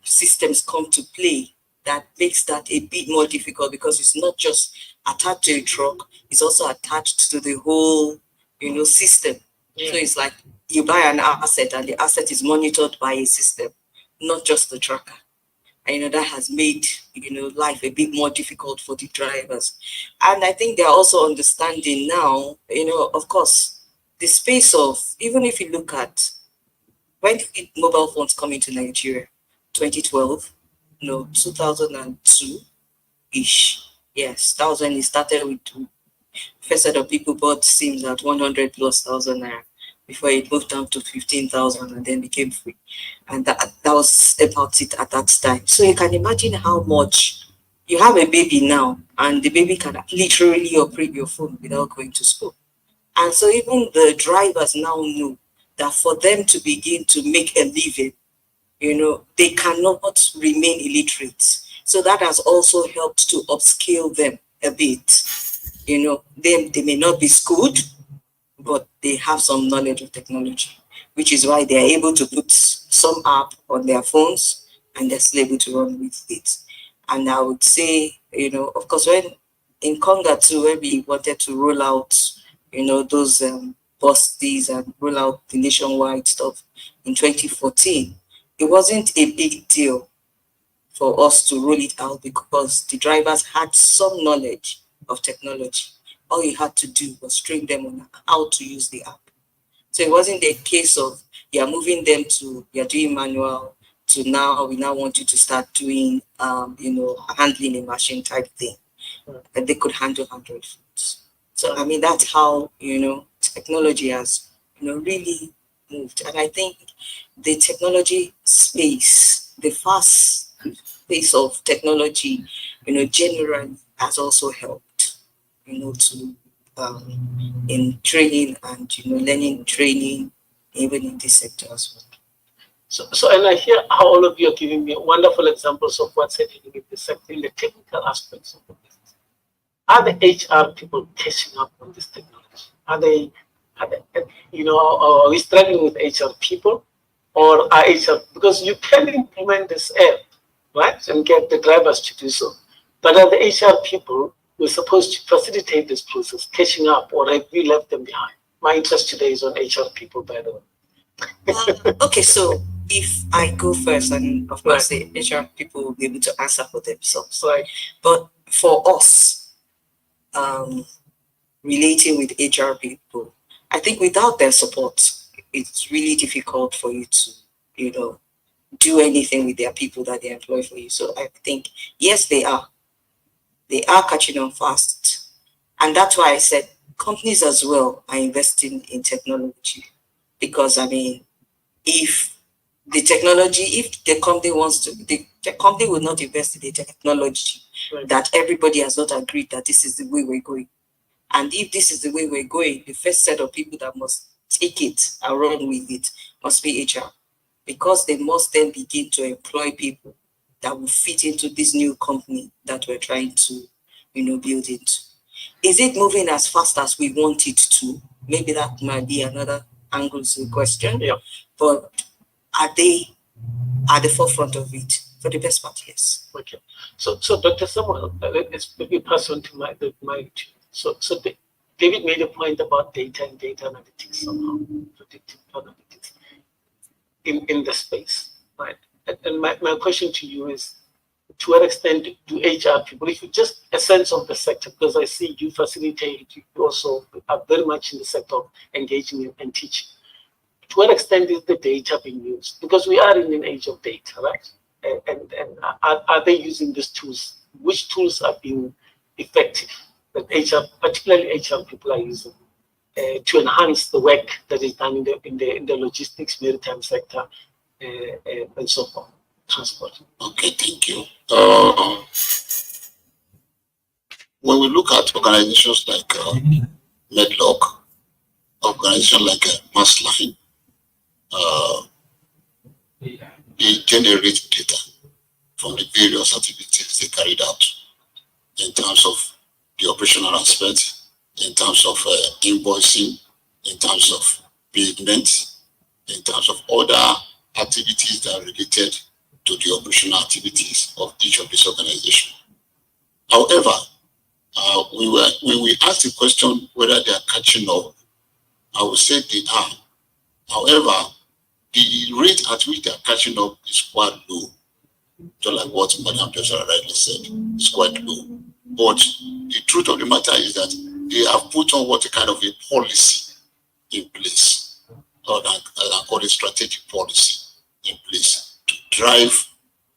systems come to play that makes that a bit more difficult because it's not just attached to a truck, it's also attached to the whole, system. So it's like you buy an asset and the asset is monitored by a system, not just the tracker. And that has made life a bit more difficult for the drivers. And I think they're also understanding now, of course, the space of, even if you look at when did mobile phones come into Nigeria? 2012, 2002-ish. Yes, that was when it started with first set of people bought SIMs at 100 plus thousand naira before it moved down to 15,000 and then became free. And that was about it at that time. So you can imagine how much you have a baby now, and the baby can literally operate your phone without going to school. And so even the drivers now know that for them to begin to make a living, they cannot remain illiterate. So that has also helped to upskill them a bit. They may not be schooled, but they have some knowledge of technology, which is why they are able to put some app on their phones and they're still able to run with it. And I would say, of course, when in Conga too, when we wanted to roll out, those buses and roll out the nationwide stuff in 2014, it wasn't a big deal for us to roll it out because the drivers had some knowledge of technology. All you had to do was train them on how to use the app. So it wasn't a case of you're moving them to you're doing manual to now we now want you to start doing handling a machine type thing that they could handle 100 foot. So I mean that's how technology has really moved. And I think the technology space, the fast pace of technology, generally has also helped, to in training and learning training even in this sector as well. So, and I hear how all of you are giving me wonderful examples of what's happening in the sector, in the technical aspects of the business. Are the HR people catching up on this technology? Are they are we struggling with HR people, or are HR, because you can implement this app, right, and get the drivers to do so, but are the HR people who are supposed to facilitate this process catching up, or have we left them behind? My interest today is on HR people, by the way. Okay, so if I go first, and of course the HR people will be able to answer for themselves. Right. But for us, relating with HR people, I think without their support, it's really difficult for you to, do anything with their people that they employ for you. So I think, yes, they are catching on fast. And that's why I said companies as well are investing in technology. Because I mean, if the technology, if the company wants to, the company will not invest in the technology that everybody has not agreed that this is the way we're going. And if this is the way we're going, the first set of people that must take it and run with it must be HR, because they must then begin to employ people that will fit into this new company that we're trying to, build into. Is it moving as fast as we want it to? Maybe that might be another angle to the question. Yeah. But are they at the forefront of it? For the best part, yes. Okay. So Dr. Samuel, let's maybe pass on to my. So David made a point about data and data analytics somehow, predictive analytics in the space, right? And my question to you is, to what extent do HR people, if you just a sense of the sector, because I see you facilitate, you also are very much in the sector of engaging and teaching. To what extent is the data being used? Because we are in an age of data, right? And are they using these tools? Which tools are being effective that HR, particularly HR people, are using to enhance the work that is done in the logistics, maritime sector, and so forth, transport? Okay, thank you. When we look at organizations like Medlock, organizations like Massline, they generate data from the various activities they carried out in terms of the operational aspect, in terms of invoicing, in terms of payment, in terms of other activities that are related to the operational activities of each of these organizations. However, when we ask the question whether they are catching up, I would say they are. However, the rate at which they are catching up is quite low. Just like what Madam Joshua rightly said, it's quite low. But the truth of the matter is that they have put on what a kind of a policy in place, or I call it strategic policy in place to drive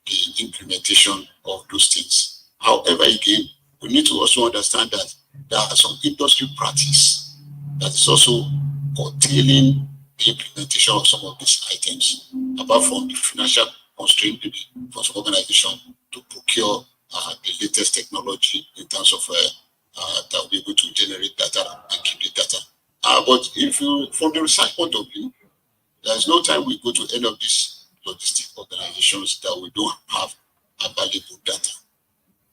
the implementation of those things. However, again, we need to also understand that there are some industry practice that is also curtailing the implementation of some of these items, apart from the financial constraint for some organization to procure the latest technology in terms of that will be able to generate data and keep the data. But if you, from the research point of view, there is no time we go to any of these logistic organizations that we don't have available data.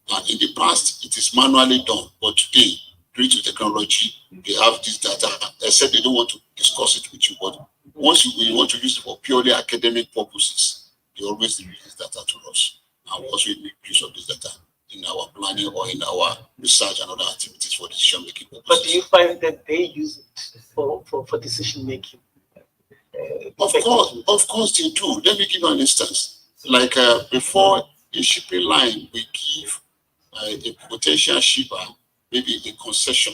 And in the past, it is manually done, but today, due to technology, they have this data, except they don't want to discuss it with you. But once you want to use it for purely academic purposes, they always release data to us. And we also make use of this data in our planning or in our research and other activities for decision making purposes. But do you find that they use it for decision making? Of course they do. Let me give you an instance. Like before a shipping line, we give a potential shipper maybe a concession,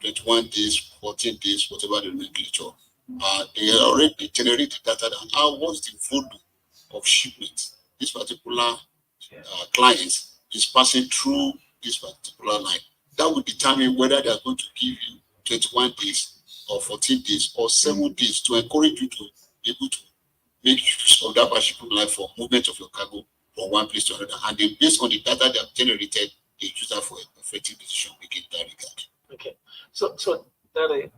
21 days, 14 days, whatever the nomenclature. They already generate the data that what's the volume of shipment this particular client is passing through this particular line. That will determine whether they are going to give you 21 days or 14 days or 7 days to encourage you to be able to make use of that particular line for movement of your cargo from one place to another. And then based on the data they have generated, they use that for effective decision making in that regard. Okay. So that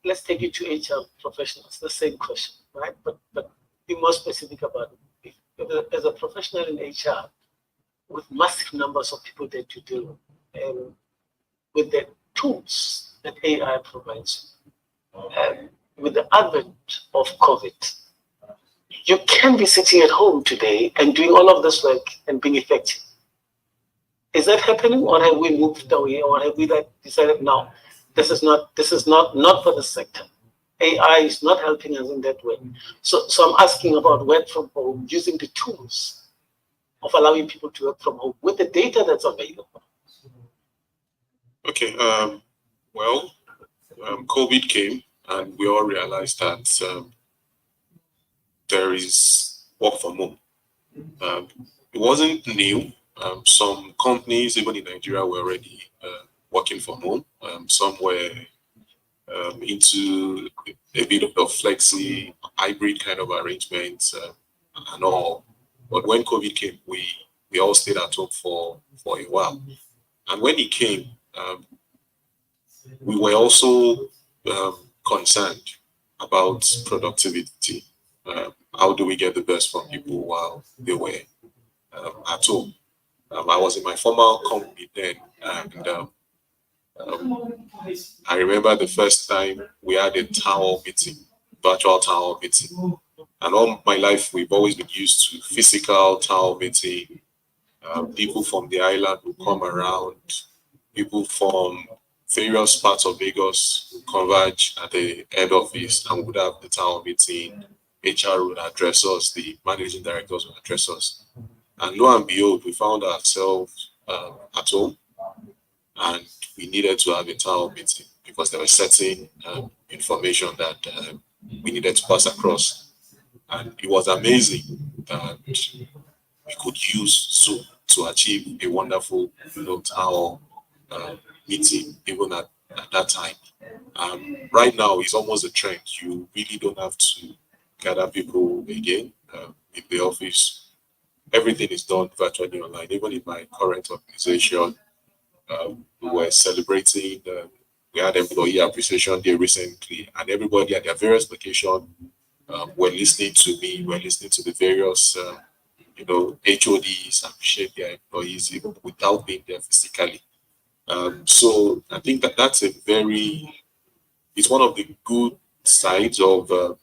let's take it to HR professionals, the same question, right? But be more specific about it. As a professional in HR, with massive numbers of people that you deal with, and with the tools that AI provides, and with the advent of COVID, you can be sitting at home today and doing all of this work and being effective. Is that happening, or have we moved away, or have we decided now this is not for the sector? AI is not helping us in that way. So I'm asking about work from home, using the tools of allowing people to work from home with the data that's available. Okay. COVID came, and we all realized that there is work from home. It wasn't new. Some companies, even in Nigeria, were already working from home. Some were into a bit of flexi hybrid kind of arrangements. and all. But when COVID came, we all stayed at home for a while. And when it came, we were also concerned about productivity. How do we get the best from people while they were at home? I was in my former company then, and I remember the first time we had a town hall meeting, virtual town hall meeting. And all my life, we've always been used to physical town hall meeting. People from the island would come around. People from various parts of Lagos would converge at the head office and would have the town hall meeting. HR would address us, the managing directors would address us. And lo and behold, we found ourselves at home, and we needed to have a town hall meeting because there was certain information that we needed to pass across. And it was amazing that we could use Zoom to achieve a wonderful town hall meeting, even at that time. Right now, it's almost a trend. You really don't have to gather people again in the office. Everything is done virtually online. Even in my current organization, we were celebrating. We had Employee Appreciation Day recently, and everybody at their various locations were listening to me. Were listening to the various, HODs appreciate their employees even without being there physically. So I think that's it's one of the good sides of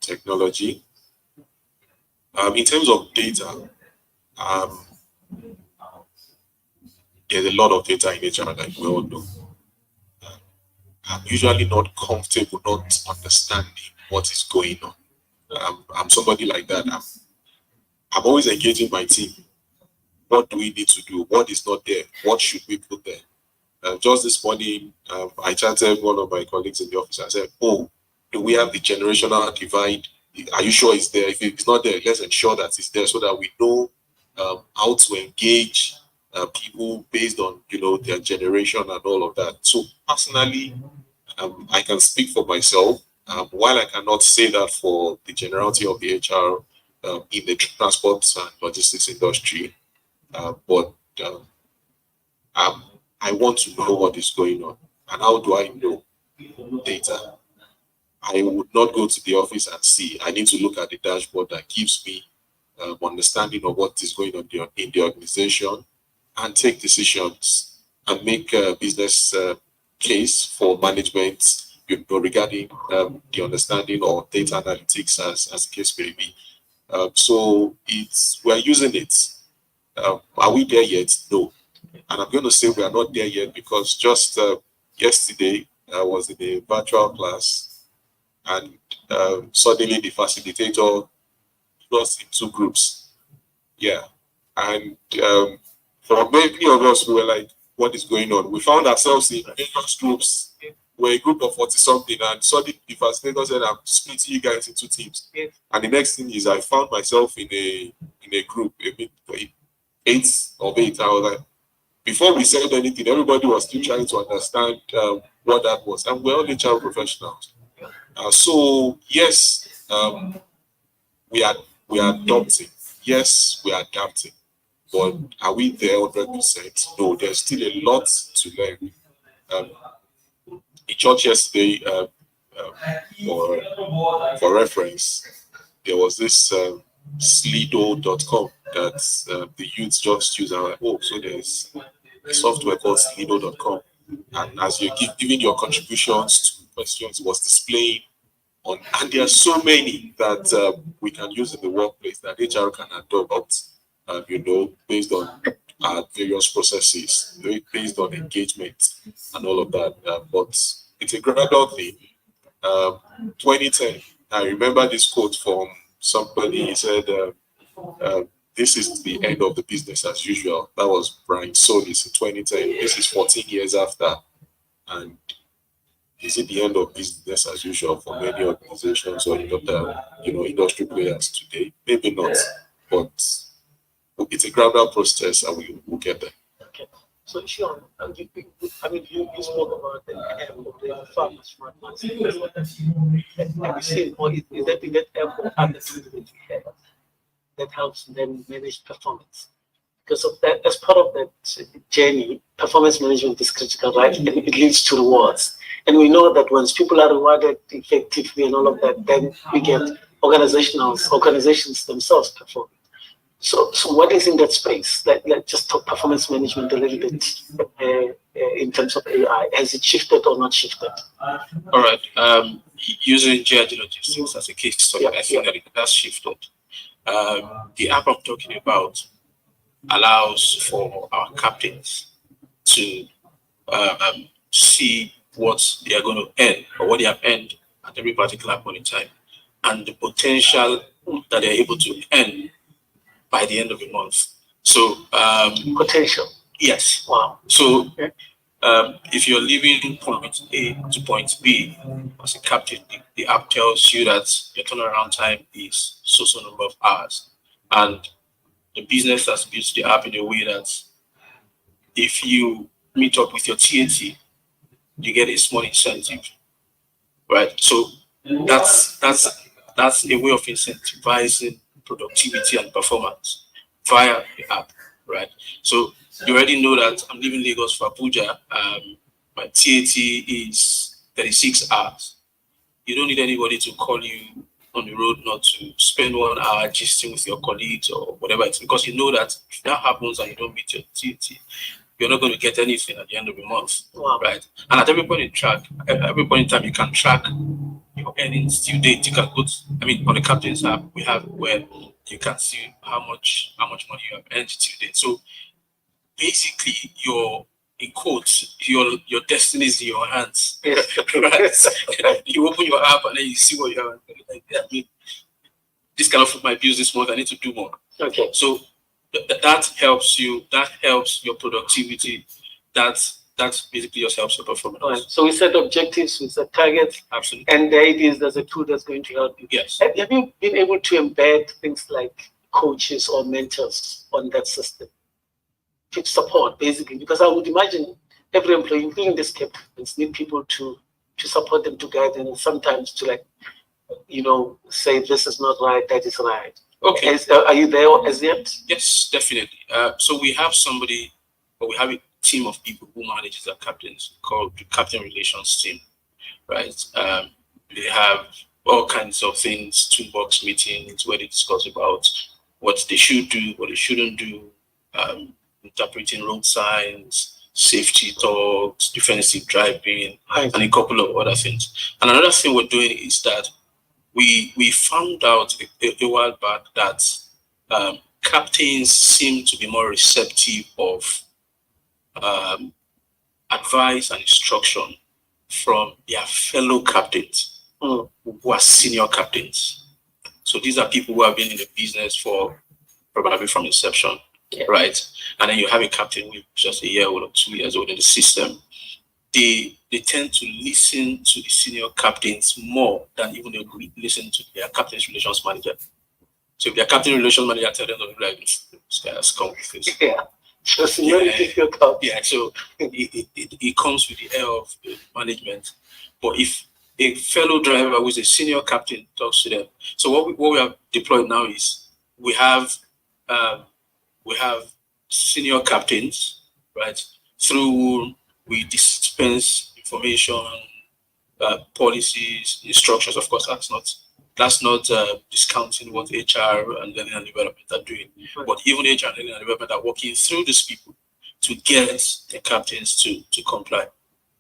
technology. In terms of data, there's a lot of data in HR, like we all know. I'm usually not comfortable not understanding what is going on. I'm somebody like that. I'm always engaging my team. What do we need to do? What is not there? What should we put there? Just this morning, I chatted one of my colleagues in the office. I said, "Oh, do we have the generational divide? Are you sure it's there? If it's not there, let's ensure that it's there so that we know how to engage people based on their generation and all of that." So personally, I can speak for myself. While I cannot say that for the generality of the HR in the transport and logistics industry, but I want to know what is going on. And how do I know? Data. I would not go to the office and see. I need to look at the dashboard that gives me understanding of what is going on in the organization, and take decisions and make a business case for management regarding the understanding of data analytics as the case may be. So we're using it. Are we there yet? No. And I'm going to say we are not there yet because just yesterday I was in a virtual class, and suddenly the facilitator was in two groups. Yeah. And for many of us, we were like, what is going on? We found ourselves in various groups. We're a group of 40 something, and suddenly the facilitator said, I'm splitting you guys into teams. And the next thing is I found myself in a group, eight of eight. I was like, before we said anything, everybody was still trying to understand what that was. And we're all HR professionals. So yes, we are adopting. Yes, we are adapting. But are we there 100%? No, there's still a lot to learn. In church yesterday, for reference, there was this slido.com that the youth just use. I'm like, oh, so there's a software called slido.com. And as you're giving your contributions to questions, it was displaying on, and there are so many that we can use in the workplace that HR can adopt, based on various processes, based on engagement and all of that. But it's a gradual thing. 2010, I remember this quote from somebody. He said, this is the end of the business as usual. That was Brian Solis in 2010. This is 14 years after. And is it the end of business as usual for many organizations or industry players today? Maybe not, but it's a gradual process, and we'll get there. Okay. So Sean, you spoke about the farmers market. Have you seen, or is that the airport at the that helps them manage performance. Because of that, as part of that journey, performance management is critical, right? And it leads to rewards. And we know that once people are rewarded effectively and all of that, then we get organizations themselves perform. So what is in that space? Let's just talk performance management a little bit in terms of AI. Has it shifted or not shifted? All right. Using GIG logistics as a case study, I think that it has shifted. The app I'm talking about allows for our captains to see what they are going to earn or what they have earned at every particular point in time, and the potential that they're able to earn by the end of the month. So Potential. yes. Wow. So if you're leaving point A to point B as a captain, the app tells you that your turnaround time is so number of hours, and the business has built the app in a way that if you meet up with your TAT, you get a small incentive, right? So that's a way of incentivizing productivity and performance via the app, right? So you already know that I'm leaving Lagos for Abuja. My TAT is 36 hours. You don't need anybody to call you on the road not to spend 1 hour gisting with your colleagues or whatever it's, because you know that if that happens and you don't meet your TAT, you're not going to get anything at the end of the month, right? And at every point in time, you can track your earnings till date. You can go on the captain's app, we have where you can see how much money you have earned till date. So basically, in quotes, your destiny is in your hands. Right? You open your app and then you see what you have. This cannot foot my bills this month. I need to do more. Okay. So that helps you. That helps your productivity. That basically just helps your performance. Right. So we set objectives, we set targets. Absolutely. And the idea is there's a tool that's going to help you. Yes. Have you been able to embed things like coaches or mentors on that system to support, basically? Because I would imagine every employee, including the captains, need people to support them, to guide them, and sometimes to say this is not right, that is right. Okay. Are you there as yet? Yes, definitely. So we have we have a team of people who manages our captains called the Captain Relations Team, right? They have all kinds of things, toolbox meetings where they discuss about what they should do, what they shouldn't do, interpreting road signs, safety talks, defensive driving, and a couple of other things. And another thing we're doing is that we found out a while back that captains seem to be more receptive of advice and instruction from their fellow captains who are senior captains. So these are people who have been in the business for probably from inception, right? And then you have a captain who is just a year old or 2 years old in the system. They tend to listen to the senior captains more than even they listen to their captain's relations manager. So if their captain relations manager tell them, like, this guy has come with this. Yeah. So seniority will come. Yeah, so it comes with the air of management. But if a fellow driver who is a senior captain talks to them, so what we have deployed now is we have senior captains, right? Through we dispense information, policies, instructions. Of course, that's not discounting what HR and learning and development are doing. Right. But even HR and learning and development are working through these people to get the captains to comply.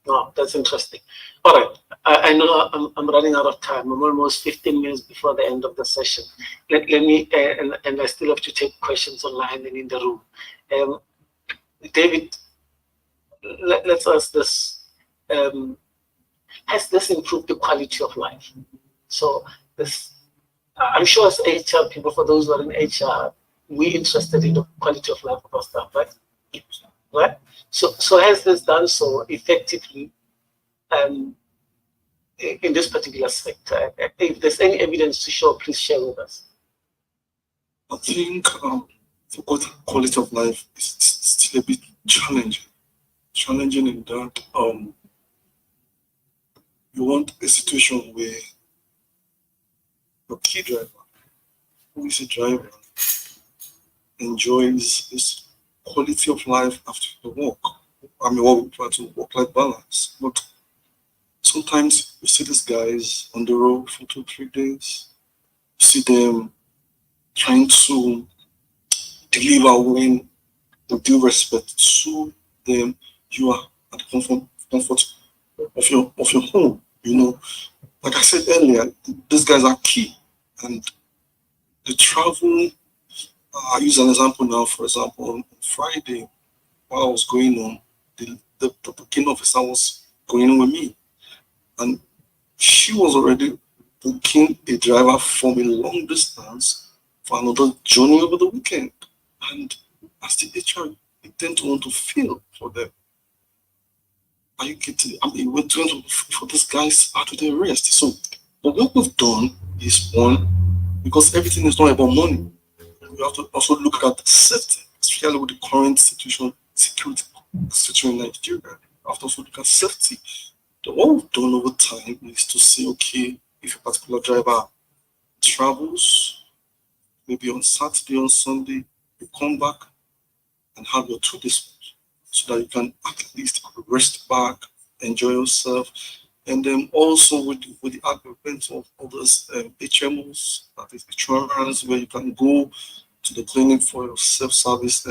Oh, that's interesting. All right. I know I'm running out of time. I'm almost 15 minutes before the end of the session. Let me, and I still have to take questions online and in the room. David, let's ask this. Has this improved the quality of life? So I'm sure as HR people, for those who are in HR, we're interested in the quality of life of our staff, right? Right? So has this done so effectively in this particular sector? If there's any evidence to show, please share with us. I think for quality of life is still a bit challenging. Challenging in that you want a situation where your key driver, who is a driver, enjoys this quality of life after the work. I mean, what we try to work-life balance. But sometimes you see these guys on the road for 2, 3 days. You see them trying to deliver when, with due respect to them, you are at the comfort of your home. You know, like I said earlier, these guys are key, and the travel. I use an example now. For example, on Friday, while I was going home, the booking officer was going with me, and she was already booking a driver from a long distance for another journey over the weekend. And as the HR, you tend to want to feel for them. Are you getting? I mean, we're trying to for these guys out of their rest. So, but what we've done is one, because everything is not about money. We have to also look at safety, especially with the current situation, security situation in Nigeria. We have to also look at safety. So what we've done over time is to say, okay, if a particular driver travels, maybe on Saturday, on Sunday, you come back and have your 2 days so that you can at least rest back, enjoy yourself. And then also with the advent of others, HMOs, that is insurance, where you can go to the clinic for your self-service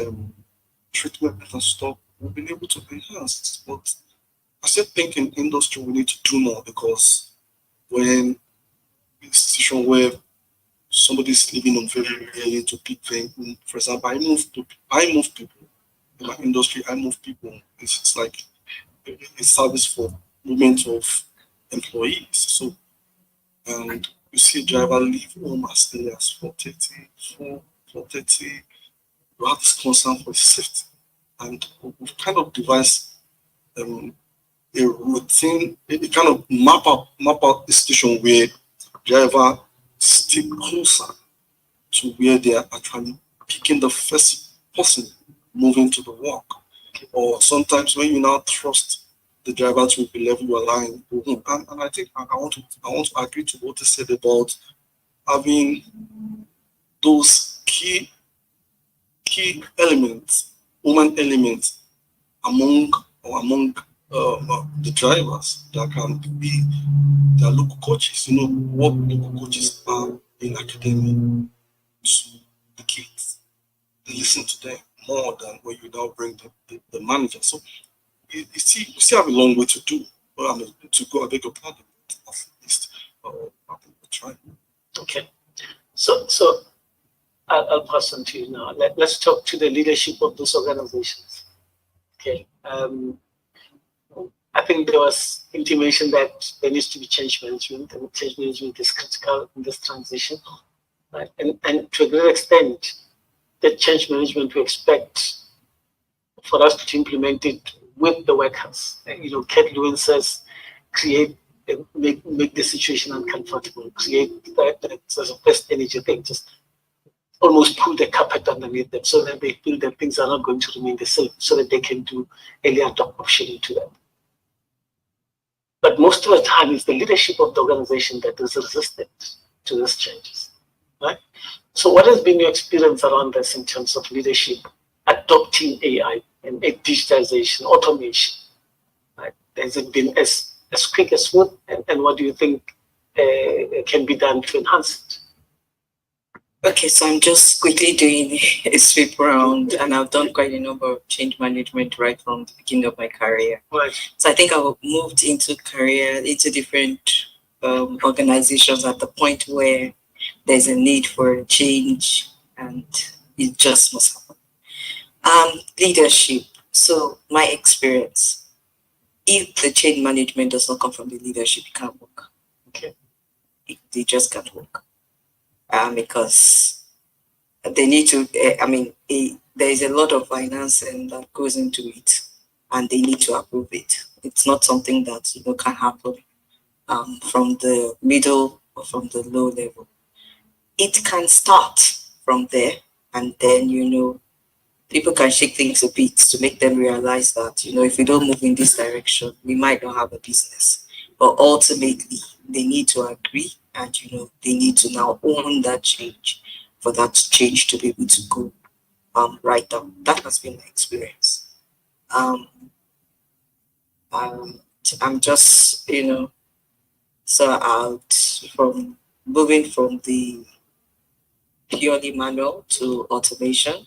treatment and stuff, we've been able to enhance. But I still think in industry we need to do more, because when in a situation where somebody's living on very early to peak venue, for example, I move people in my industry. I move people. It's like a service for movement of employees. So, and you see a driver leave home as early as 4:30, 4:30. You have this concern for safety, and we've kind of devised a routine, a kind of map out the station where driver stick closer to where they are actually picking the first person moving to the work. Or sometimes when you now trust the driver to be level your line, go home. And I think I want to agree to what he said about having those key elements, human elements among the drivers that can be their local coaches. You know what local coaches are in academia to the kids. They listen to them more than when you now bring the manager. So you still have a long way to do. Well, I mean, to go. I beg your pardon. At least I think we're trying. Okay. So I'll pass on to you now. Let's talk to the leadership of those organizations. Okay. I think there was intimation that there needs to be change management, and change management is critical in this transition. Right? And to a great extent, the change management we expect for us to implement it with the workers. You know, Kate Lewin says, make the situation uncomfortable, create that sort of best energy thing, just almost pull the carpet underneath them so that they feel that things are not going to remain the same, so that they can do early adoption into that. But most of the time, it's the leadership of the organization that is resistant to these changes, right? So what has been your experience around this in terms of leadership adopting AI and digitalization, automation, right? Has it been as quick as smooth, and what do you think can be done to enhance it? Okay, so I'm just quickly doing a sweep around, and I've done quite a number of change management right from the beginning of my career. Right. So I think I moved into different organizations at the point where there's a need for a change, and it just must happen. Leadership. So my experience, if the change management does not come from the leadership, it can't work. Okay. They just can't work. Because they need to, there is a lot of financing that goes into it, and they need to approve it. It's not something that can happen from the middle or from the low level. It can start from there, and then people can shake things a bit to make them realize that if we don't move in this direction, we might not have a business. But ultimately, they need to agree, and they need to now own that change for that change to be able to go. write down. That has been my experience. I'm just, so out from moving from the purely manual to automation.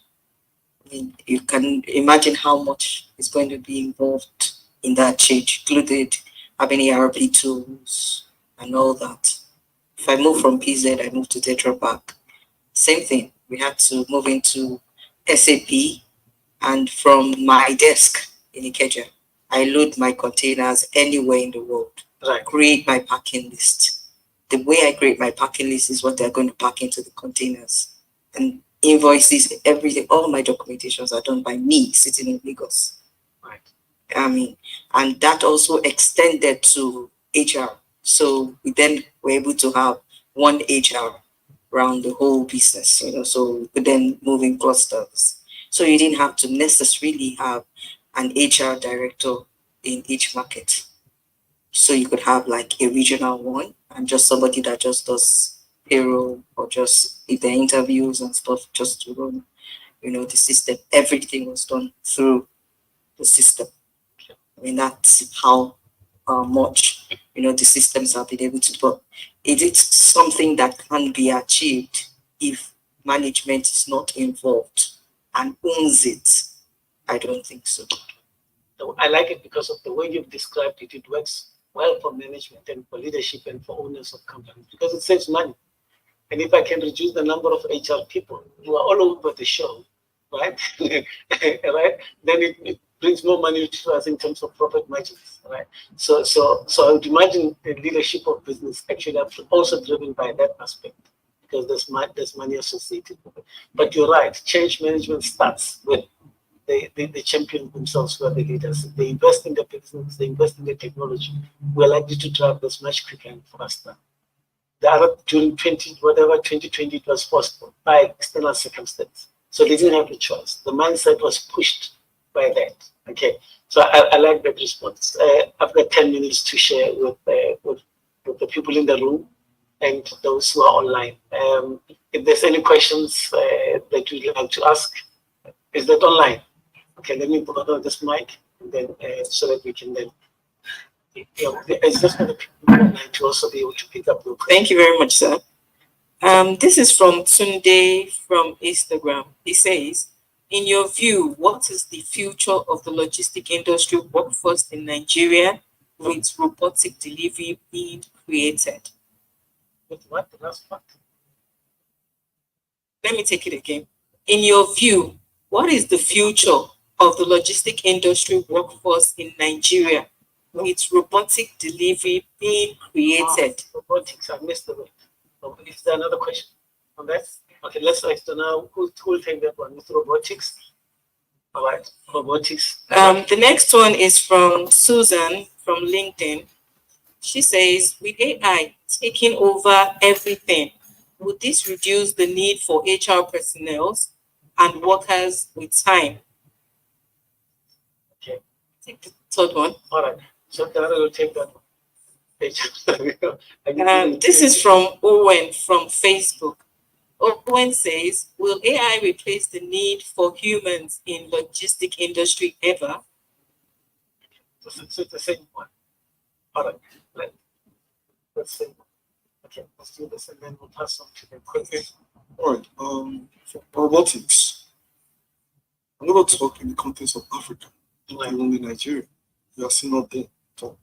I mean, you can imagine how much is going to be involved in that change, included having ERP tools and all that. If I move from PZ, I move to Tetra Pak. Same thing. We had to move into SAP, and from my desk in Ikeja, I load my containers anywhere in the world. I create my packing list. The way I create my packing list is what they're going to pack into the containers. And invoices, everything, all my documentations are done by me sitting in Lagos. Right. I mean, and that also extended to HR. So we then were able to have one HR around the whole business, so we could then move in clusters. So you didn't have to necessarily have an HR director in each market. So you could have like a regional one and just somebody that just does payroll or just if there are interviews and stuff, just to run, the system. Everything was done through the system. I mean, that's how much, the systems have been able to, but is it something that can be achieved if management is not involved and owns it? I don't think so. I like it because of the way you've described it. It works well for management and for leadership and for owners of companies because it saves money. And if I can reduce the number of HR people who are all over the show, right, right, then it brings more money to us in terms of profit margins, right? So I would imagine the leadership of business actually also driven by that aspect because there's money associated with it. But you're right, change management starts with the champions themselves who are the leaders. They invest in the business, they invest in the technology. We're likely to drive this much quicker and faster. The other during 2020 it was possible by external circumstance. So they didn't have a choice. The mindset was pushed by that. Okay. So I like that response. I've got 10 minutes to share with the people in the room and those who are online. If there's any questions that you'd like to ask, is that online? Okay, let me put on this mic and then so that we can then. It's just for the people online to also be able to pick up your question. Thank you very much, sir. This is from Tunde from Instagram. He says, in your view, what is the future of the logistic industry workforce in Nigeria with robotic delivery being created? With what? The last part? Let me take it again. In your view, what is the future of the logistic industry workforce in Nigeria with robotic delivery being created? Robotics, I missed the word. Is there another question on that? Okay, let's ask now. Who will take that one with robotics? All right, robotics. The next one is from Susan from LinkedIn. She says, with AI taking over everything, would this reduce the need for HR personnel and workers with time? Okay. Take the third one. All right. So Tara will take that one. This is from Owen from Facebook. Owen says, will AI replace the need for humans in logistic industry ever? So it's the same one. All right. Let's see. Okay, let's do this and then we'll pass on to the question. All right. For robotics, I'm going to talk in the context of Africa, only Nigeria. We are still not there at all.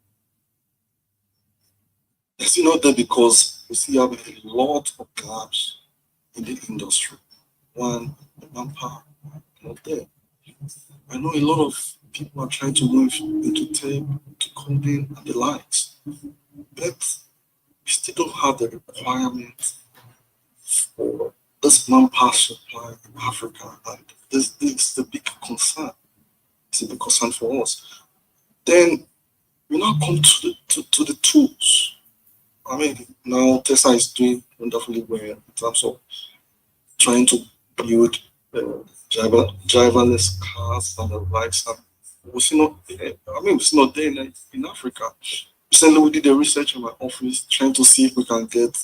We're still not there because we still have a lot of gaps in the industry. One, the manpower, not there. I know a lot of people are trying to move into tech, to coding, and the likes, but we still don't have the requirement for this manpower supply in Africa, and this is the big concern. It's a big concern for us. Then we now come to the tools. I mean, now Tesla is doing wonderfully well in terms of trying to build driverless cars and the likes. And we're still not there in Africa. Recently, we did a research in my office trying to see if we can get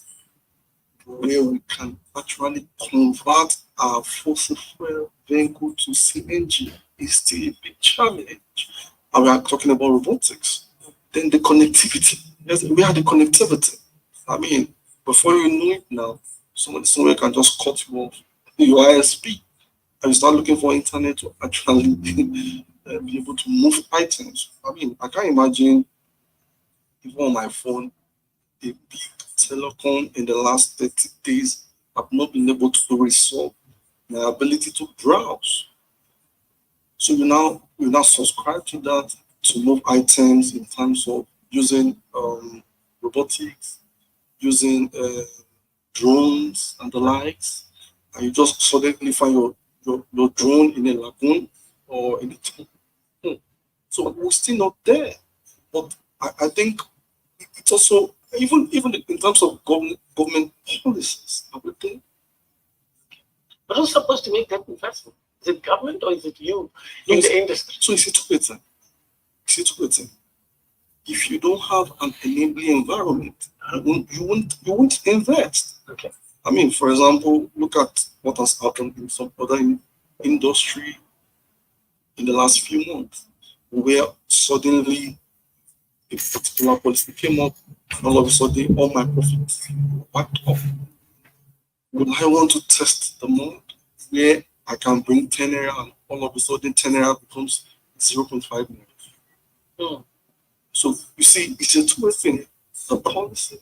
where we can actually convert our fossil fuel vehicle to CNG is still a big challenge. And we are talking about robotics. Then the connectivity. Yes, we have the connectivity. I mean, before you know it now, somebody can just cut you off your ISP and you start looking for internet to actually be able to move items. I mean, I can't imagine even on my phone, a big telecom in the last 30 days, I've not been able to resolve my ability to browse. So you now subscribe to that to move items in terms of using robotics, using drones and the likes, and you just suddenly find your drone in a lagoon or in a tunnel. So we're still not there. But I think it's also even in terms of government policies, everything. But who's supposed to make that investment? Is it government or is it you in the industry? So it's a two-way thing. If you don't have an enabling environment, you won't invest. Okay. I mean, for example, look at what has happened in some other industry in the last few months, where suddenly a particular policy came up, and all of a sudden all my profits wiped off. Would I want to test the mode where I can bring 10 naira and all of a sudden 10 naira becomes 0.5 naira? So you see, it's a two-way thing. The policy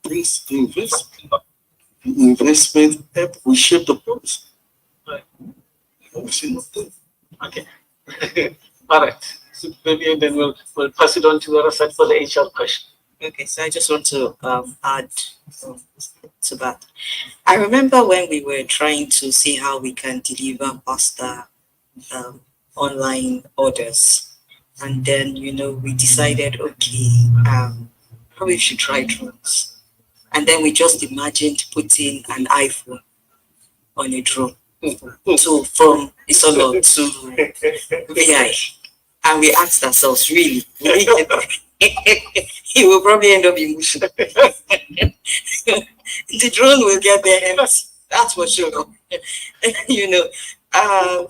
brings the investment. The investment help reshape the policy. Right. We see nothing. Okay. All right. So maybe then we'll pass it on to the other side for the HR question. Okay, so I just want to add to that. I remember when we were trying to see how we can deliver faster online orders, and then we decided, okay, how we should try drones, and then we just imagined putting an iPhone on a drone, so from Isolo to VI, and we asked ourselves, really, he will probably end up in Mushu. The drone will get there, and that's for sure.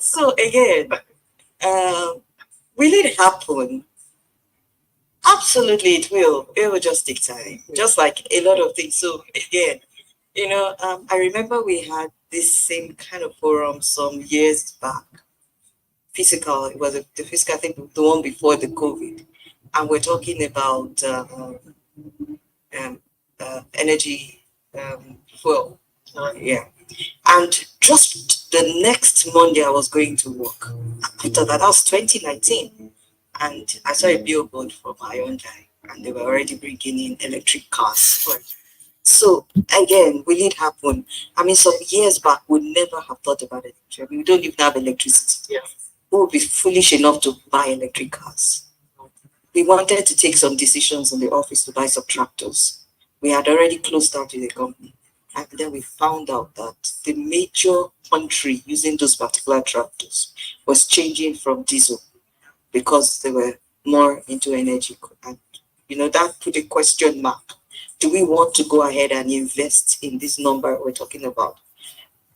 So again, will it happen? Absolutely, it will. It will just take time, just like a lot of things. So again, I remember we had this same kind of forum some years back. Physical, it was the physical, I think the one before the COVID, and we're talking about energy fuel. Yeah. And just the next Monday, I was going to work. I thought that was 2019. And I saw a billboard from Hyundai, and they were already bringing in electric cars. So, again, will it happen? I mean, some years back, we never have thought about it. We don't even have electricity. Yeah. We would be foolish enough to buy electric cars. We wanted to take some decisions in the office to buy some tractors. We had already closed out with the company. And then we found out that the major country using those particular tractors was changing from diesel because they were more into energy. And, that put a question mark. Do we want to go ahead and invest in this number we're talking about?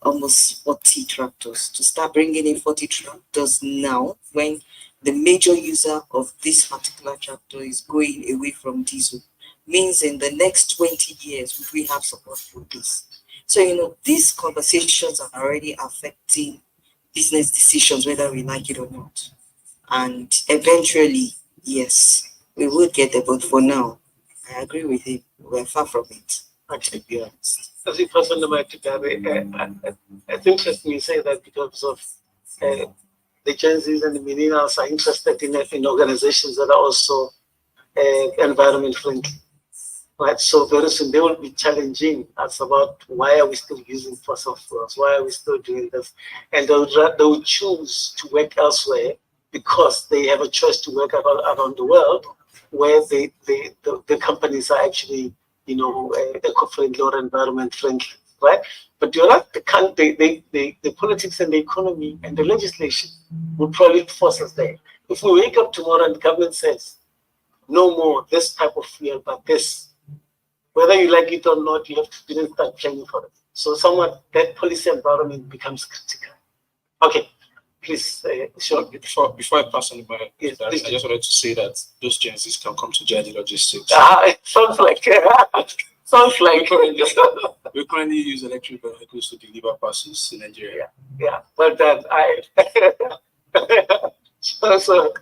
Almost 40 tractors. To start bringing in 40 tractors now, when the major user of this particular tractor is going away from diesel, means in the next 20 years, we have support for this. So, these conversations are already affecting business decisions, whether we like it or not. And eventually, yes, we will get there. But for now, I agree with him. We're far from it, to be honest. As a person, it's interesting you say that because of the Gen Zs and the millennials are interested in organizations that are also environment friendly. Right, so very soon they will be challenging us about why are we still using fossil fuels? Why are we still doing this? And they will choose to work elsewhere because they have a choice to work around the world where the companies are actually, eco-friendly or environment friendly, right? But you're right, the politics and the economy and the legislation will probably force us there. If we wake up tomorrow and the government says, no more this type of fuel, but this, whether you like it or not, you have to start planning for it. So somewhat that policy environment becomes critical. Okay, please, sure. Before I pass on the mic, Yes, I please. just wanted to say that those Genesis can come to JD Logistics. It sounds like We currently use electric vehicles to deliver parcels in Nigeria. Yeah, but then so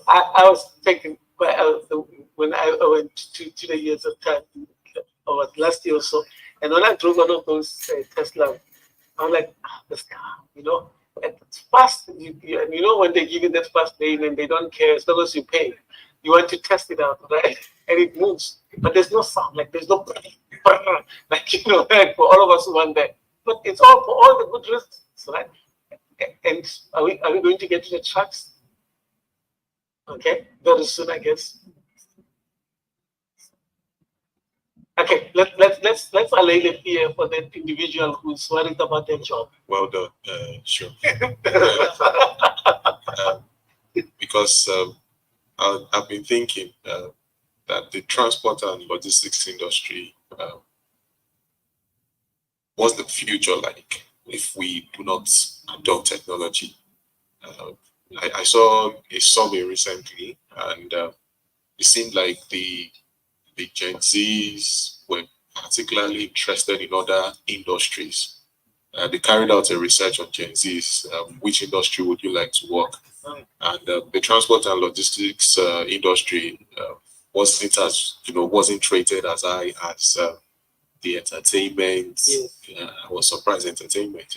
I was thinking when I went to the years of time or last year or so, and when I drove one of those Tesla, I'm like, this car, it's fast. You know when they give you that fast lane and they don't care as long as you pay. You want to test it out, right? And it moves, but there's no sound, like there's no like like for all of us who want that. But it's all for all the good reasons, right? And are we going to get to the trucks? Okay, very soon, I guess. Okay, let's allay the fear for that individual who's worried about their job. Well done. Sure. Because I've been thinking that the transport and logistics industry, what's the future like if we do not adopt technology? I saw a survey recently, and it seemed like the Gen Zs were particularly interested in other industries. They carried out a research on Gen Zs. Which industry would you like to work? And the transport and logistics industry wasn't rated as high as the entertainment. I was surprised, entertainment,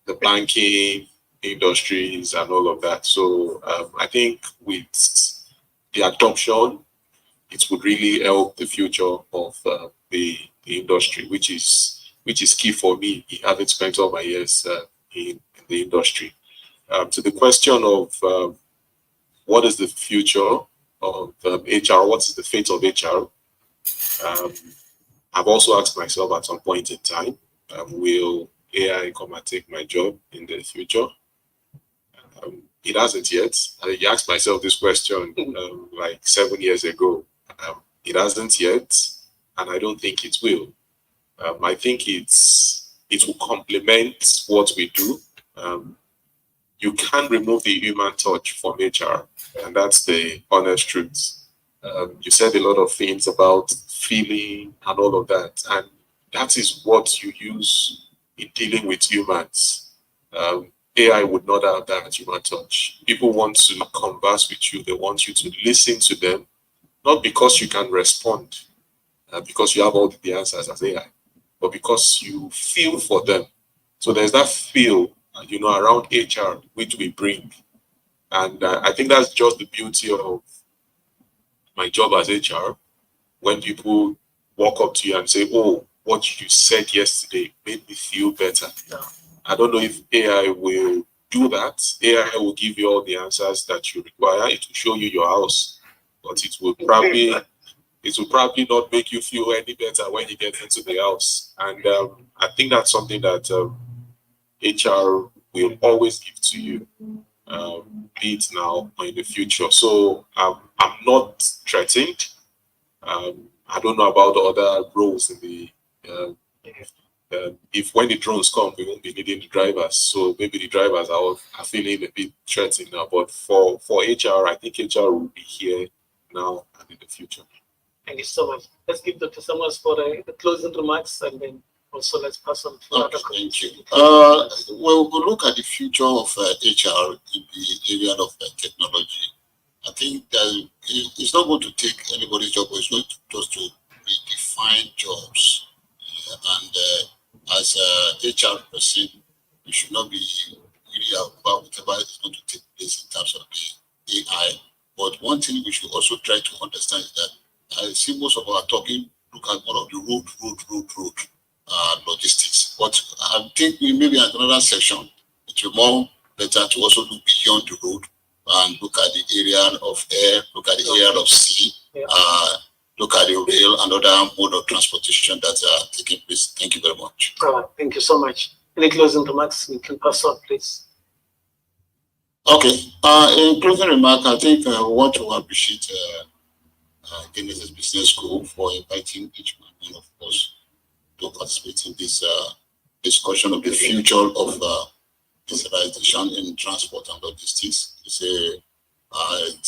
the banking industries and all of that. So I think with the adoption, it would really help the future of the industry, which is key for me, having spent all my years in the industry. To the question of what is the future of HR, what is the fate of HR? I've also asked myself at some point in time, will AI come and take my job in the future? It hasn't yet. I asked myself this question like 7 years ago. It hasn't yet, and I don't think it will. I think it will complement what we do. You can't remove the human touch from HR, and that's the honest truth. You said a lot of things about feeling and all of that, and that is what you use in dealing with humans. AI would not have that human touch. People want to converse with you. They want you to listen to them, not because you can respond, because you have all the answers as AI, but because you feel for them. So there's that feel, around HR, which we bring. And I think that's just the beauty of my job as HR. When people walk up to you and say, oh, what you said yesterday made me feel better. I don't know if AI will do that. AI will give you all the answers that you require. It will show you your house, but it will probably not make you feel any better when you get into the house. And I think that's something that HR will always give to you, be it now or in the future. So I'm not threatened. I don't know about the other roles in the if when the drones come, we won't be needing the drivers. So maybe the drivers are feeling a bit threatened now. But for HR, I think HR will be here now and in the future. Thank you so much. Let's give Dr. Summers for the closing remarks, and then also let's pass on to other Thank you. colleagues. Well, we'll look at the future of HR in the area of technology. I think that it's not going to take anybody's job, but it's going to just to redefine jobs. And as a HR person, you should not be really about whatever is going to take place in terms of the AI. But one thing we should also try to understand is that I see most of our talking look at one of the road logistics. But I think we maybe in another section, it will be more better to also look beyond the road and look at the area of air, look at the area of sea, look at the rail and other mode of transportation that are taking place. Thank you very much. Thank you so much. Any closing remarks we can pass on, please? Okay. In closing remark, I think I want to appreciate Regenesys Business School for inviting each one of us to participate in this discussion of the future of digitalization in transport and logistics. It's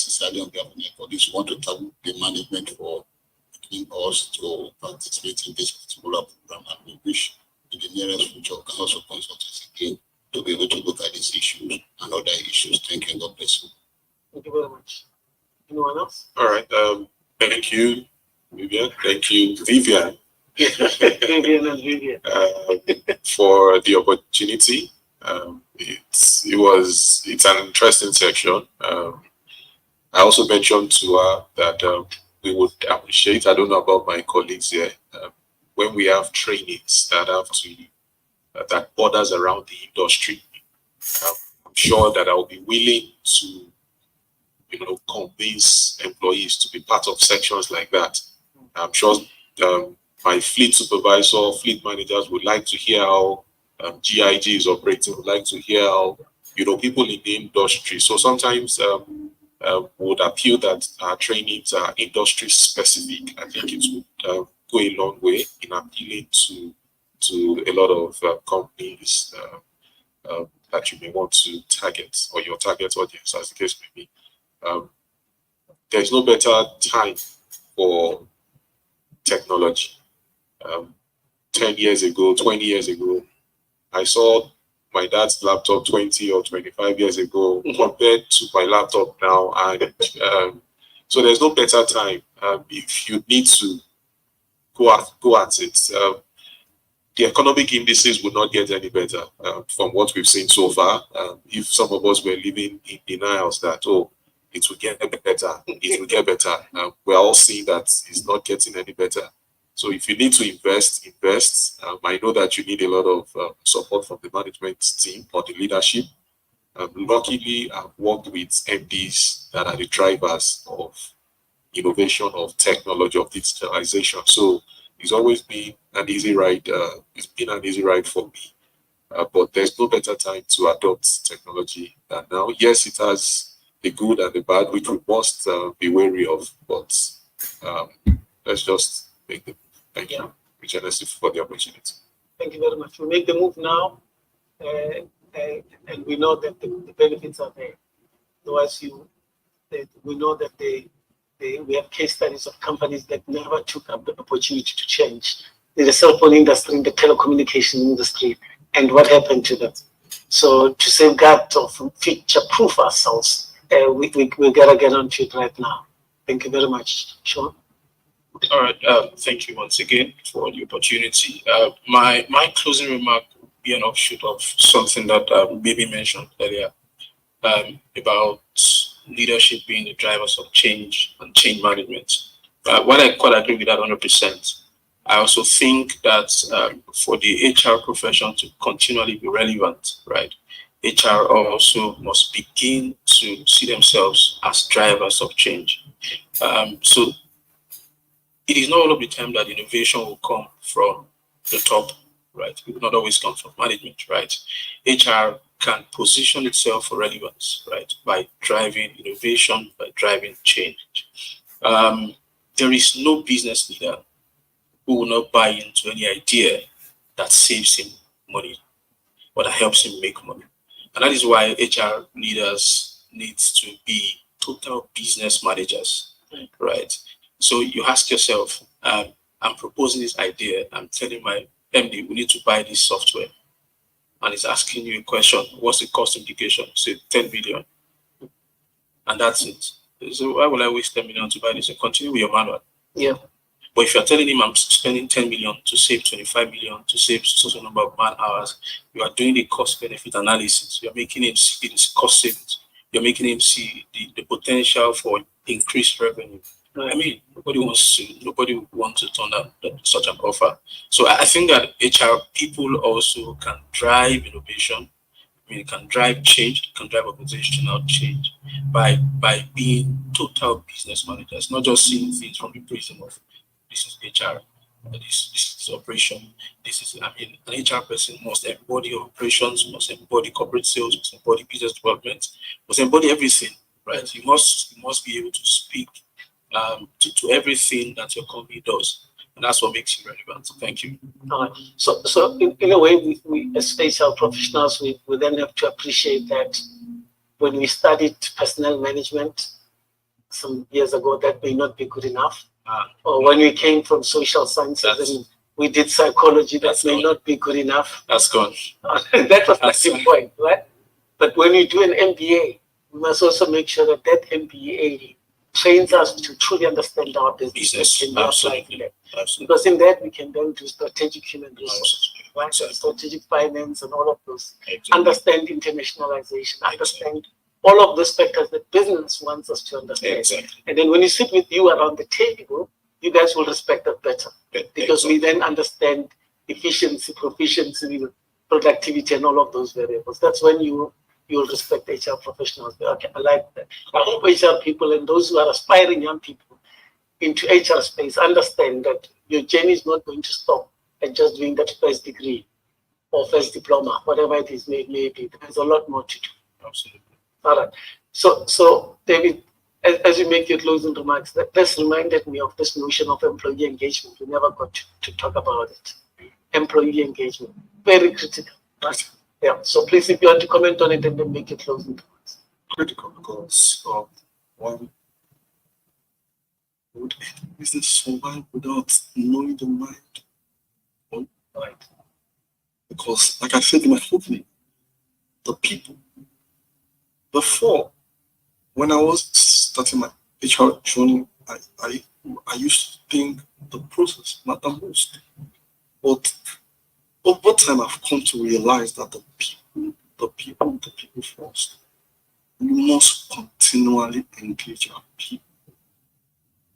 decided on behalf of colleagues want to thank the management for asking us to participate in this particular program, and we wish in the nearest future can also consult us again to be able to look at these issues and other issues. Thank you and God bless you. Thank you very much. Anyone else? All right. Thank you, Vivian. Thank you, Vivian. Vivian and Vivian. For the opportunity. It's an interesting section. I also mentioned to her that we would appreciate, I don't know about my colleagues here, when we have trainings that borders around the industry. I'm sure that I will be willing to, convince employees to be part of sections like that. I'm sure my fleet supervisor, fleet managers would like to hear how GIG is operating, would like to hear how, people in the industry. So sometimes would appeal that our trainings are industry specific. I think it would go a long way in appealing to a lot of companies that you may want to target, or your target audience, as the case may be. There's no better time for technology. 10 years ago, 20 years ago, I saw my dad's laptop 20 or 25 years ago compared to my laptop now. And so there's no better time if you need to go at it. The economic indices would not get any better from what we've seen so far. If some of us were living in denials that, it will get better, it will get better. We're all seeing that it's not getting any better. So if you need to invest. I know that you need a lot of support from the management team or the leadership. Luckily, I've worked with MDs that are the drivers of innovation, of technology, of digitalization. So it's always been an easy ride. It's been an easy ride for me. But there's no better time to adopt technology than now. Yes, it has the good and the bad, which we must be wary of. But let's just make the thank you, Regenesys, for the opportunity. Thank you very much. We make the move now, and we know that the benefits are there. Otherwise, we know that we have case studies of companies that never took up the opportunity to change in the cell phone industry, in the telecommunication industry, and what happened to them. So to safeguard or future-proof ourselves, we gotta get onto it right now. Thank you very much, Sean. All right. Thank you once again for the opportunity. My closing remark will be an offshoot of something that Baby mentioned earlier about leadership being the drivers of change and change management. While I quite agree with that 100%, I also think that for the HR profession to continually be relevant, right, HR also must begin to see themselves as drivers of change. So it is not all of the time that innovation will come from the top, right? It will not always come from management, right? HR can position itself for relevance, right? By driving innovation, by driving change. There is no business leader who will not buy into any idea that saves him money or that helps him make money. And that is why HR leaders need to be total business managers, right? So you ask yourself, I'm proposing this idea. I'm telling my MD, we need to buy this software. And it's asking you a question, what's the cost implication? Say 10 billion. And that's it. So why will I waste 10 million to buy this? And continue with your manual. Yeah. But if you're telling him I'm spending 10 million to save 25 million, to save such a number of man hours, you are doing the cost benefit analysis. You're making him see the cost savings. You're making him see the potential for increased revenue. I mean, nobody wants to turn down such an offer. So I think that HR people also can drive innovation. I mean, it can drive change, it can drive organizational change by being total business managers, not just seeing things from the prism of this is HR, this is operation, an HR person must embody operations, must embody corporate sales, must embody business development, must embody everything, right? You must be able to speak to everything that your company does. And that's what makes you relevant. So thank you. So in a way, we as HR professionals, we then have to appreciate that when we studied personnel management some years ago, that may not be good enough. Or when we came from social sciences and we did psychology, that may not be good enough. That's gone. That was the point, right? But when we do an MBA, we must also make sure that that MBA trains us to truly understand our business. Absolutely. Because in that we can then do strategic human resources, right? Strategic finance and all of those. Understand internationalization, understand all of those factors that business wants us to understand. And then when you sit with you around the table, you guys will respect that better. Because we then understand efficiency, proficiency, productivity, and all of those variables. That's when you'll respect HR professionals. Okay, I like that. I hope HR people and those who are aspiring young people into HR space understand that your journey is not going to stop at just doing that first degree or first diploma, whatever it is may be. There's a lot more to do. Absolutely. All right. So David, as you make your closing remarks, this reminded me of this notion of employee engagement. We never got to talk about it. Employee engagement, very critical. Right? Yeah. So please, if you want to comment on it and then make your closing remarks. Critical because one would business survive without knowing the mind? Right. Because, like I said in my opening, the people. Before, when I was starting my HR journey, I used to think the process mattered most. But over time, I've come to realize that the people first. We must continually engage our people.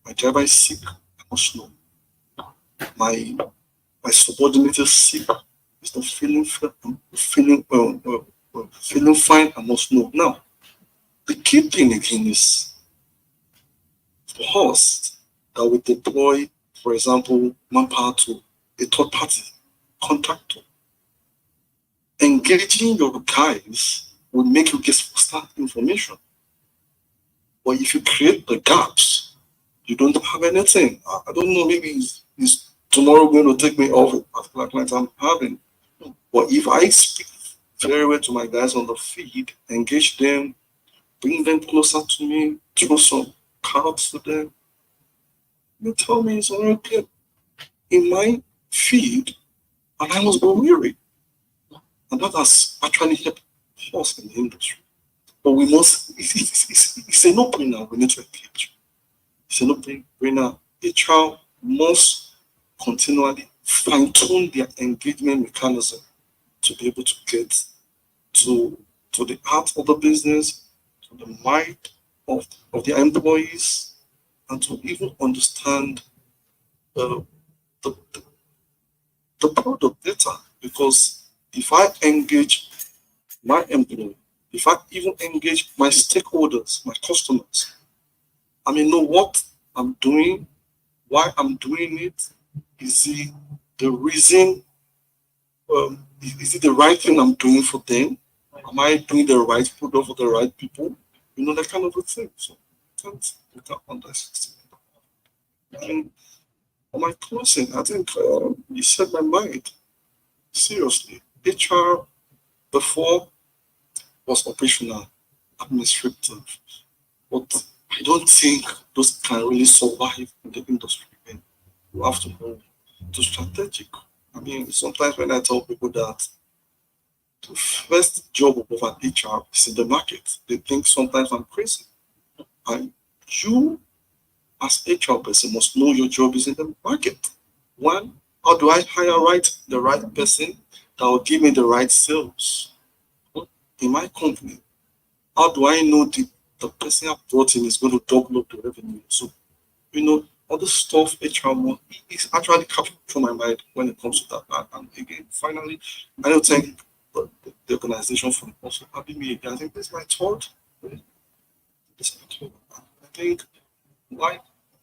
My driver is sick, I must know. My subordinate is sick, is not feeling fine, I must know. Now, the key thing again is for us that we deploy, for example, manpower to a third party contractor. Engaging your guys will make you get faster information. But if you create the gaps, you don't have anything. I don't know, maybe is tomorrow going to take me off a particular client I'm having. But if I speak very well to my guys on the feed, engage them, bring them closer to me, throw some cards to them, you tell me it's already in my feed, and I was weary. And that has actually helped us in the industry. But we must, it's a no-brainer, we need to engage. It's a no-brainer. HR must continually fine-tune their engagement mechanism to be able to get to the heart of the business, to the mind of the employees, and to even understand the product better. Because if I engage my employee, if I even engage my stakeholders, my customers, I may know what I'm doing, why I'm doing it. Is it the reason? Is it the right thing I'm doing for them? Am I doing the right product for the right people? You know, that kind of a thing. So you can't underestimate. And on my closing, I think you said my mind. Seriously, HR before was operational, administrative, but I don't think those can really survive in the industry. And you have to go to strategic. I mean, sometimes when I tell people that the first job of an HR is in the market, they think sometimes I'm crazy. And you, as HR person, must know your job is in the market. One, how do I hire the right person that will give me the right sales in my company? How do I know the person I brought in is going to double up the revenue? So, you know, all the stuff HR is actually captured from my mind when it comes to that. And again, finally, I don't think the organization for also having me again. I think this is my third. I think, like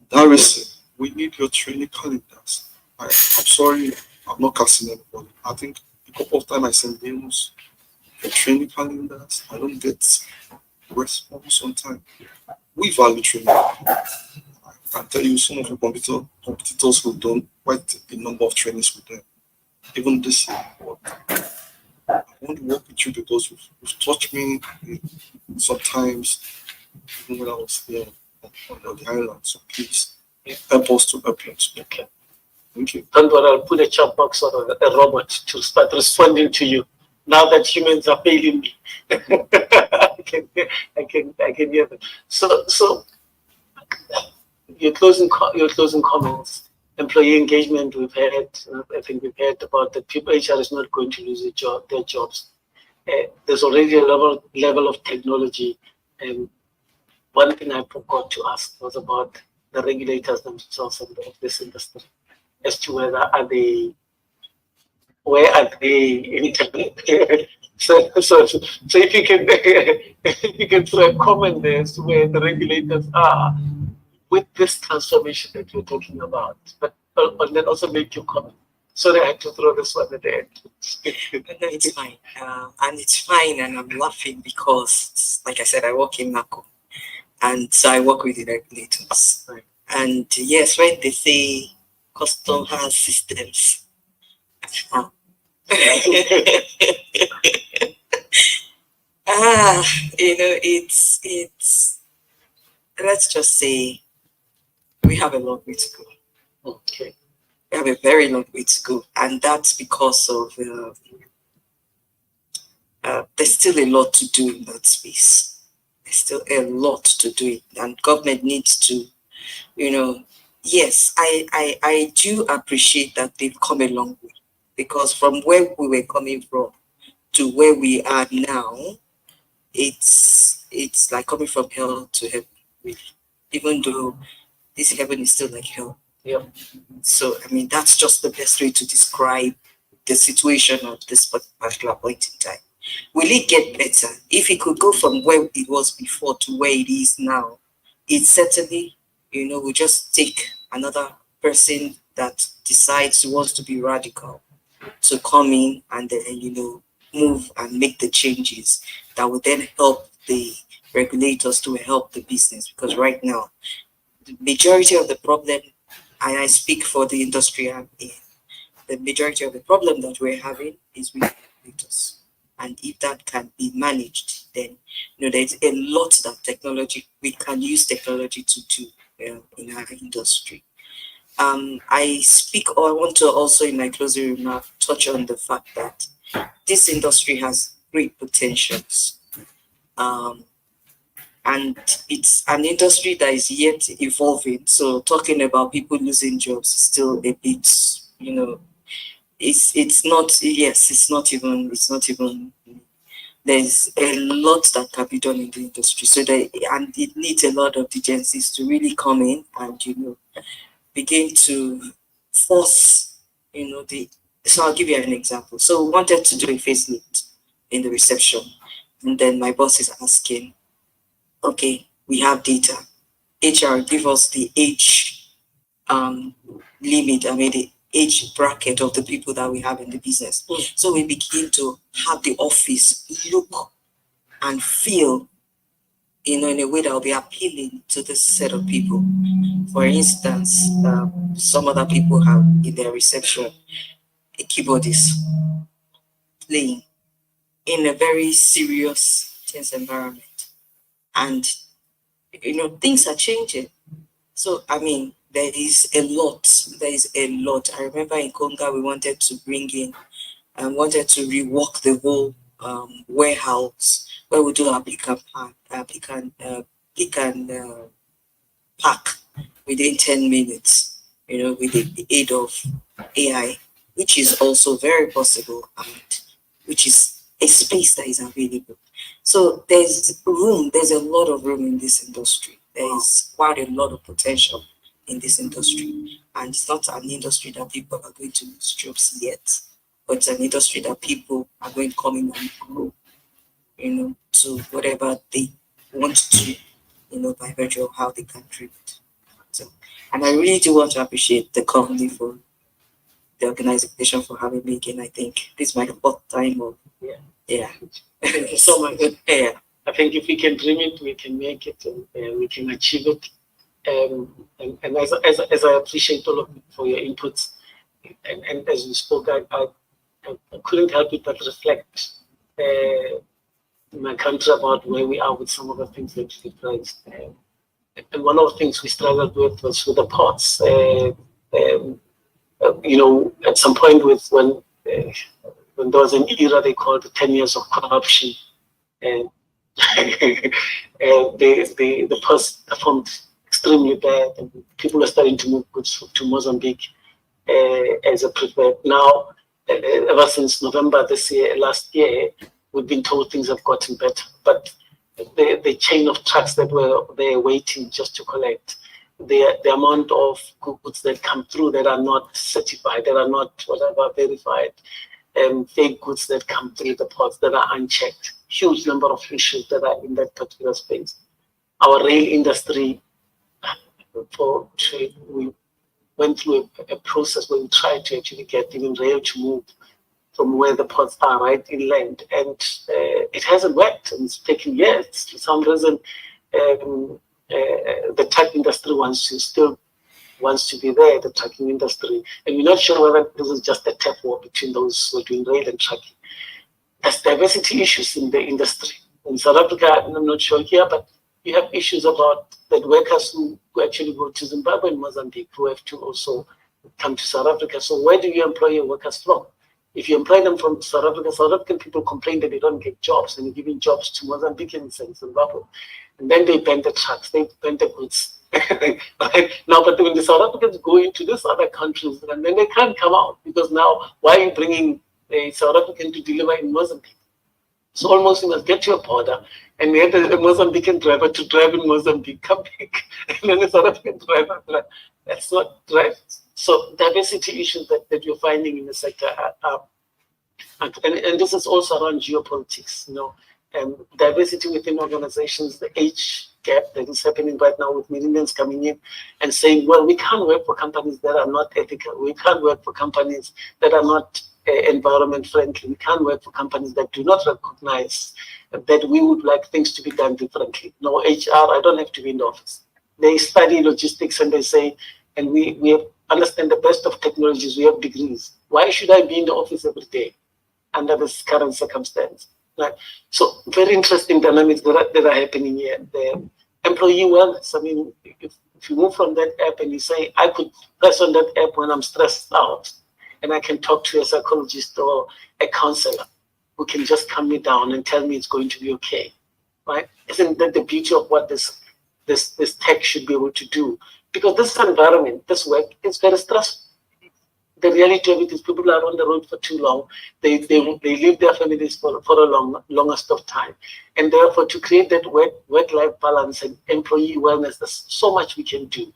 Darius said, we need your training calendars. I'm sorry, I'm not casting anybody. I think a couple of times I send emails for training calendars. I don't get response on time. We value training. I I tell you, some of your competitors will done quite a number of trainings with them, even this year. I want to work with you because you've taught me sometimes, even when I was here on the island. So please help us to help you. Okay. Thank you. Don't worry, I'll put a chat box or a robot to start responding to you. Now that humans are failing me, I can hear them. So your closing comments, employee engagement. We've heard. I think we've heard about the people. HR is not going to lose their jobs. There's already a level of technology. And one thing I forgot to ask was about the regulators themselves of this industry, as to where are they in so if you can if you can throw a comment there as to where the regulators are with this transformation that you're talking about, but and then also make your comment. Sorry, I had to throw this one at the end. No, it's fine. And it's fine, and I'm laughing because, like I said, I work in NACO, and so I work with the regulators. Right. And yes, when they say custom has systems, it's let's just say we have a long way to go. Okay. We have a very long way to go, and that's because of there's still a lot to do in that space. There's still a lot to do, and government needs to, yes, I do appreciate that they've come a long way, because from where we were coming from to where we are now, it's like coming from hell to heaven, really. Even though this heaven is still like hell. Yeah. So I mean, that's just the best way to describe the situation of this particular point in time. Will it get better? If it could go from where it was before to where it is now, it certainly, will just take another person that decides he wants to be radical to come in and then, move and make the changes that would then help the regulators to help the business. Because right now, the majority of the problem, and I speak for the industry I'm in, the majority of the problem that we're having is with regulators. And if that can be managed, then there's a lot that we can use technology to do in our industry. I want to also in my closing remark touch on the fact that this industry has great potentials. And it's an industry that is yet evolving. So talking about people losing jobs is still a bit, it's not even there's a lot that can be done in the industry. So and it needs a lot of agencies to really come in and begin to force so I'll give you an example. So we wanted to do a facelift in the reception, and then my boss is asking, okay, we have data. HR, give us the age limit, the age bracket of the people that we have in the business. So we begin to have the office look and feel, in a way that will be appealing to this set of people. For instance, some other people have in their reception a keyboardist playing in a very serious, tense environment. And, things are changing. So, there is a lot. I remember in Conga, we wanted to bring in and wanted to rework the whole warehouse where we do pick and pack within 10 minutes, with the aid of AI, which is also very possible and which is a space that is available. So there's a lot of room in this industry. There is quite a lot of potential in this industry. And it's not an industry that people are going to lose jobs yet, but it's an industry that people are going to come in and grow, to whatever they want to, by virtue of how they contribute. So, and I really do want to appreciate the company for the organization for having me again. I think this is my fourth time of So much. Yeah. I think if we can dream it, we can make it, and we can achieve it. And as I appreciate all of you for your inputs, and as you spoke, I couldn't help it but reflect in my country about where we are with some of the things that you raised. And one of the things we struggled with was with the ports. At some point when there was an era they called the 10 years of corruption, and the ports performed extremely bad, and people are starting to move goods to Mozambique as a preferred. Now, ever since November last year, we've been told things have gotten better, but the chain of trucks that were there waiting just to collect, the amount of goods that come through that are not certified, that are not whatever verified, fake goods that come through the ports that are unchecked, huge number of issues that are in that particular space. Our rail industry, we went through a process where we tried to actually get even rail to move from where the ports are, right inland, and it hasn't worked, and it's taken years. For some reason, the truck industry still wants to be there, the trucking industry, and we're not sure whether this is just a tap war between those who are doing rail and trucking. There's diversity issues in the industry. In South Africa, I'm not sure here, but you have issues about that workers who actually go to Zimbabwe and Mozambique who have to also come to South Africa. So where do you employ your workers from? If you employ them from South Africa, South African people complain that they don't get jobs, and you're giving jobs to Mozambicans and Zimbabwe. And then they ban the trucks, they ban the goods. Right? Now, but when the South Africans go into these other countries, and then they can't come out, because now, why are you bringing a South African to deliver in Mozambique? So almost you must get to a border and get a Mozambican driver to drive in Mozambique, come back, and then a South African driver. That's not right. So diversity issues that you're finding in the sector are and this is also around geopolitics, diversity within organizations, the age gap that is happening right now with millennials coming in and saying, well, we can't work for companies that are not ethical. We can't work for companies that are not environment friendly. We can't work for companies that do not recognize that we would like things to be done differently. No HR, I don't have to be in the office. They study logistics and they say, and we understand the best of technologies, we have degrees. Why should I be in the office every day under this current circumstance? Right? So very interesting dynamics that are happening here. The employee wellness, I mean, if you move from that app and you say, I could press on that app when I'm stressed out, and I can talk to a psychologist or a counselor who can just calm me down and tell me it's going to be okay, right? Isn't that the beauty of what this tech should be able to do? Because this environment, this work, is very stressful. The reality of it is people are on the road for too long. They leave their families for a longest of time. And therefore, to create that work-life balance and employee wellness, there's so much we can do.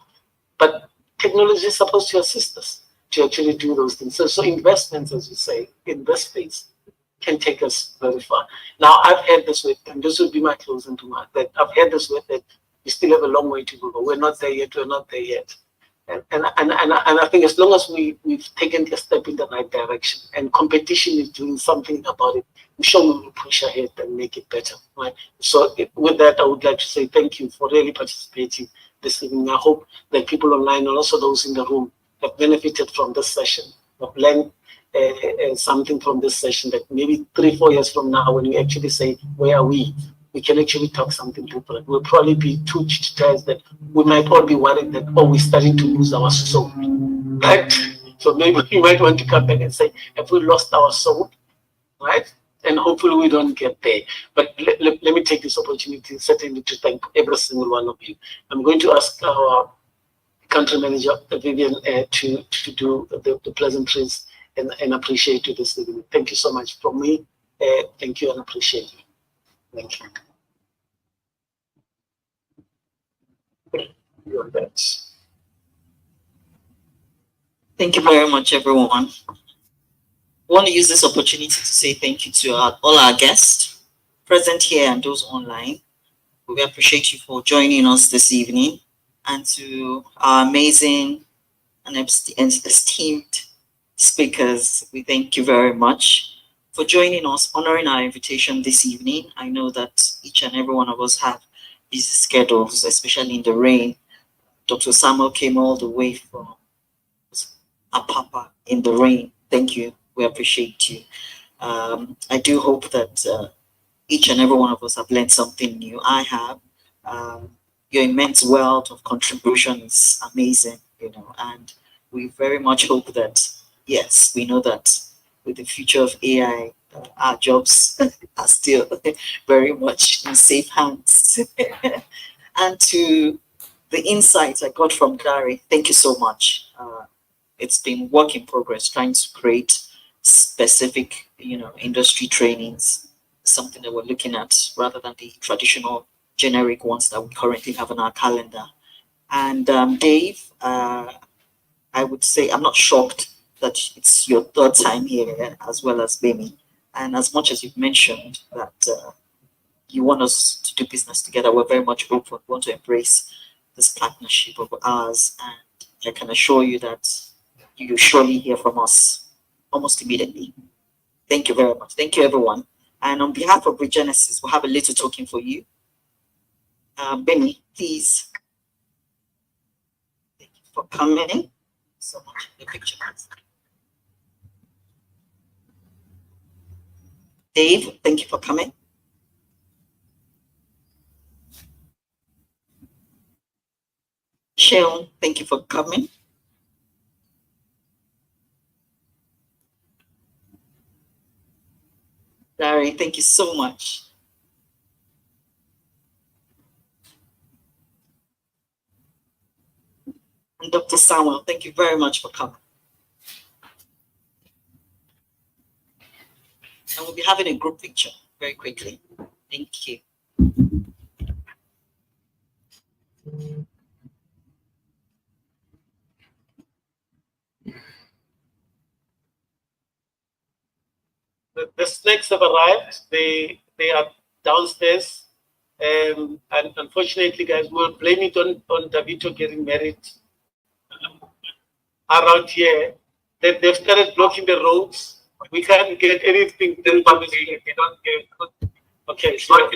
But technology is supposed to assist us to actually do those things. So investments, as you say, in this space can take us very far. Now, I've had this with, and this will be my closing remark, that I've had this with that we still have a long way to go, but we're not there yet, And I think as long as we've taken a step in the right direction and competition is doing something about it, I'm sure we will push ahead and make it better, right? So with that, I would like to say thank you for really participating this evening. I hope that people online and also those in the room have benefited from this session, have learned something from this session, that maybe 3-4 years from now, when we actually say, where are we can actually talk something different. We'll probably be too digitized that we might all be worried that, we're starting to lose our soul, right? So maybe you might want to come back and say, have we lost our soul, right? And hopefully we don't get there. But let me take this opportunity certainly to thank every single one of you. I'm going to ask our country manager, Vivian, to do the pleasantries and appreciate you this evening. Thank you so much from me. Thank you and appreciate you. Thank you. Your bets. Thank you very much, everyone. I want to use this opportunity to say thank you to all our guests present here and those online. We appreciate you for joining us this evening, and to our amazing and esteemed speakers, we thank you very much for joining us, honoring our invitation this evening. I know that each and every one of us have busy schedules, especially in the rain. Dr. Samuel came all the way from Apapa in the rain. Thank you. We appreciate you. I do hope that each and every one of us have learned something new. I have. Your immense wealth of contribution is amazing, and we very much hope that, yes, we know that with the future of AI, our jobs are still very much in safe hands. And to the insights I got from Gary, thank you so much. It's been work in progress, trying to create specific, industry trainings, something that we're looking at rather than the traditional generic ones that we currently have on our calendar. And Dave, I would say I'm not shocked that it's your third time here, as well as Bemi. And as much as you've mentioned that you want us to do business together, we're very much open. We want to embrace this partnership of ours. And I can assure you that you surely hear from us almost immediately. Thank you very much. Thank you, everyone. And on behalf of Regenesys, we'll have a little token for you. Benny, please. Thank you for coming so much. The picture. Dave, thank you for coming. Sharon, thank you for coming. Larry, thank you so much. And Dr. Samuel, thank you very much for coming. And we'll be having a group picture very quickly. Thank you. The snacks have arrived. They are downstairs. And unfortunately, guys, we'll blame it on Davito getting married around here. They've started blocking the roads. We can't get anything done. They don't get. Okay, so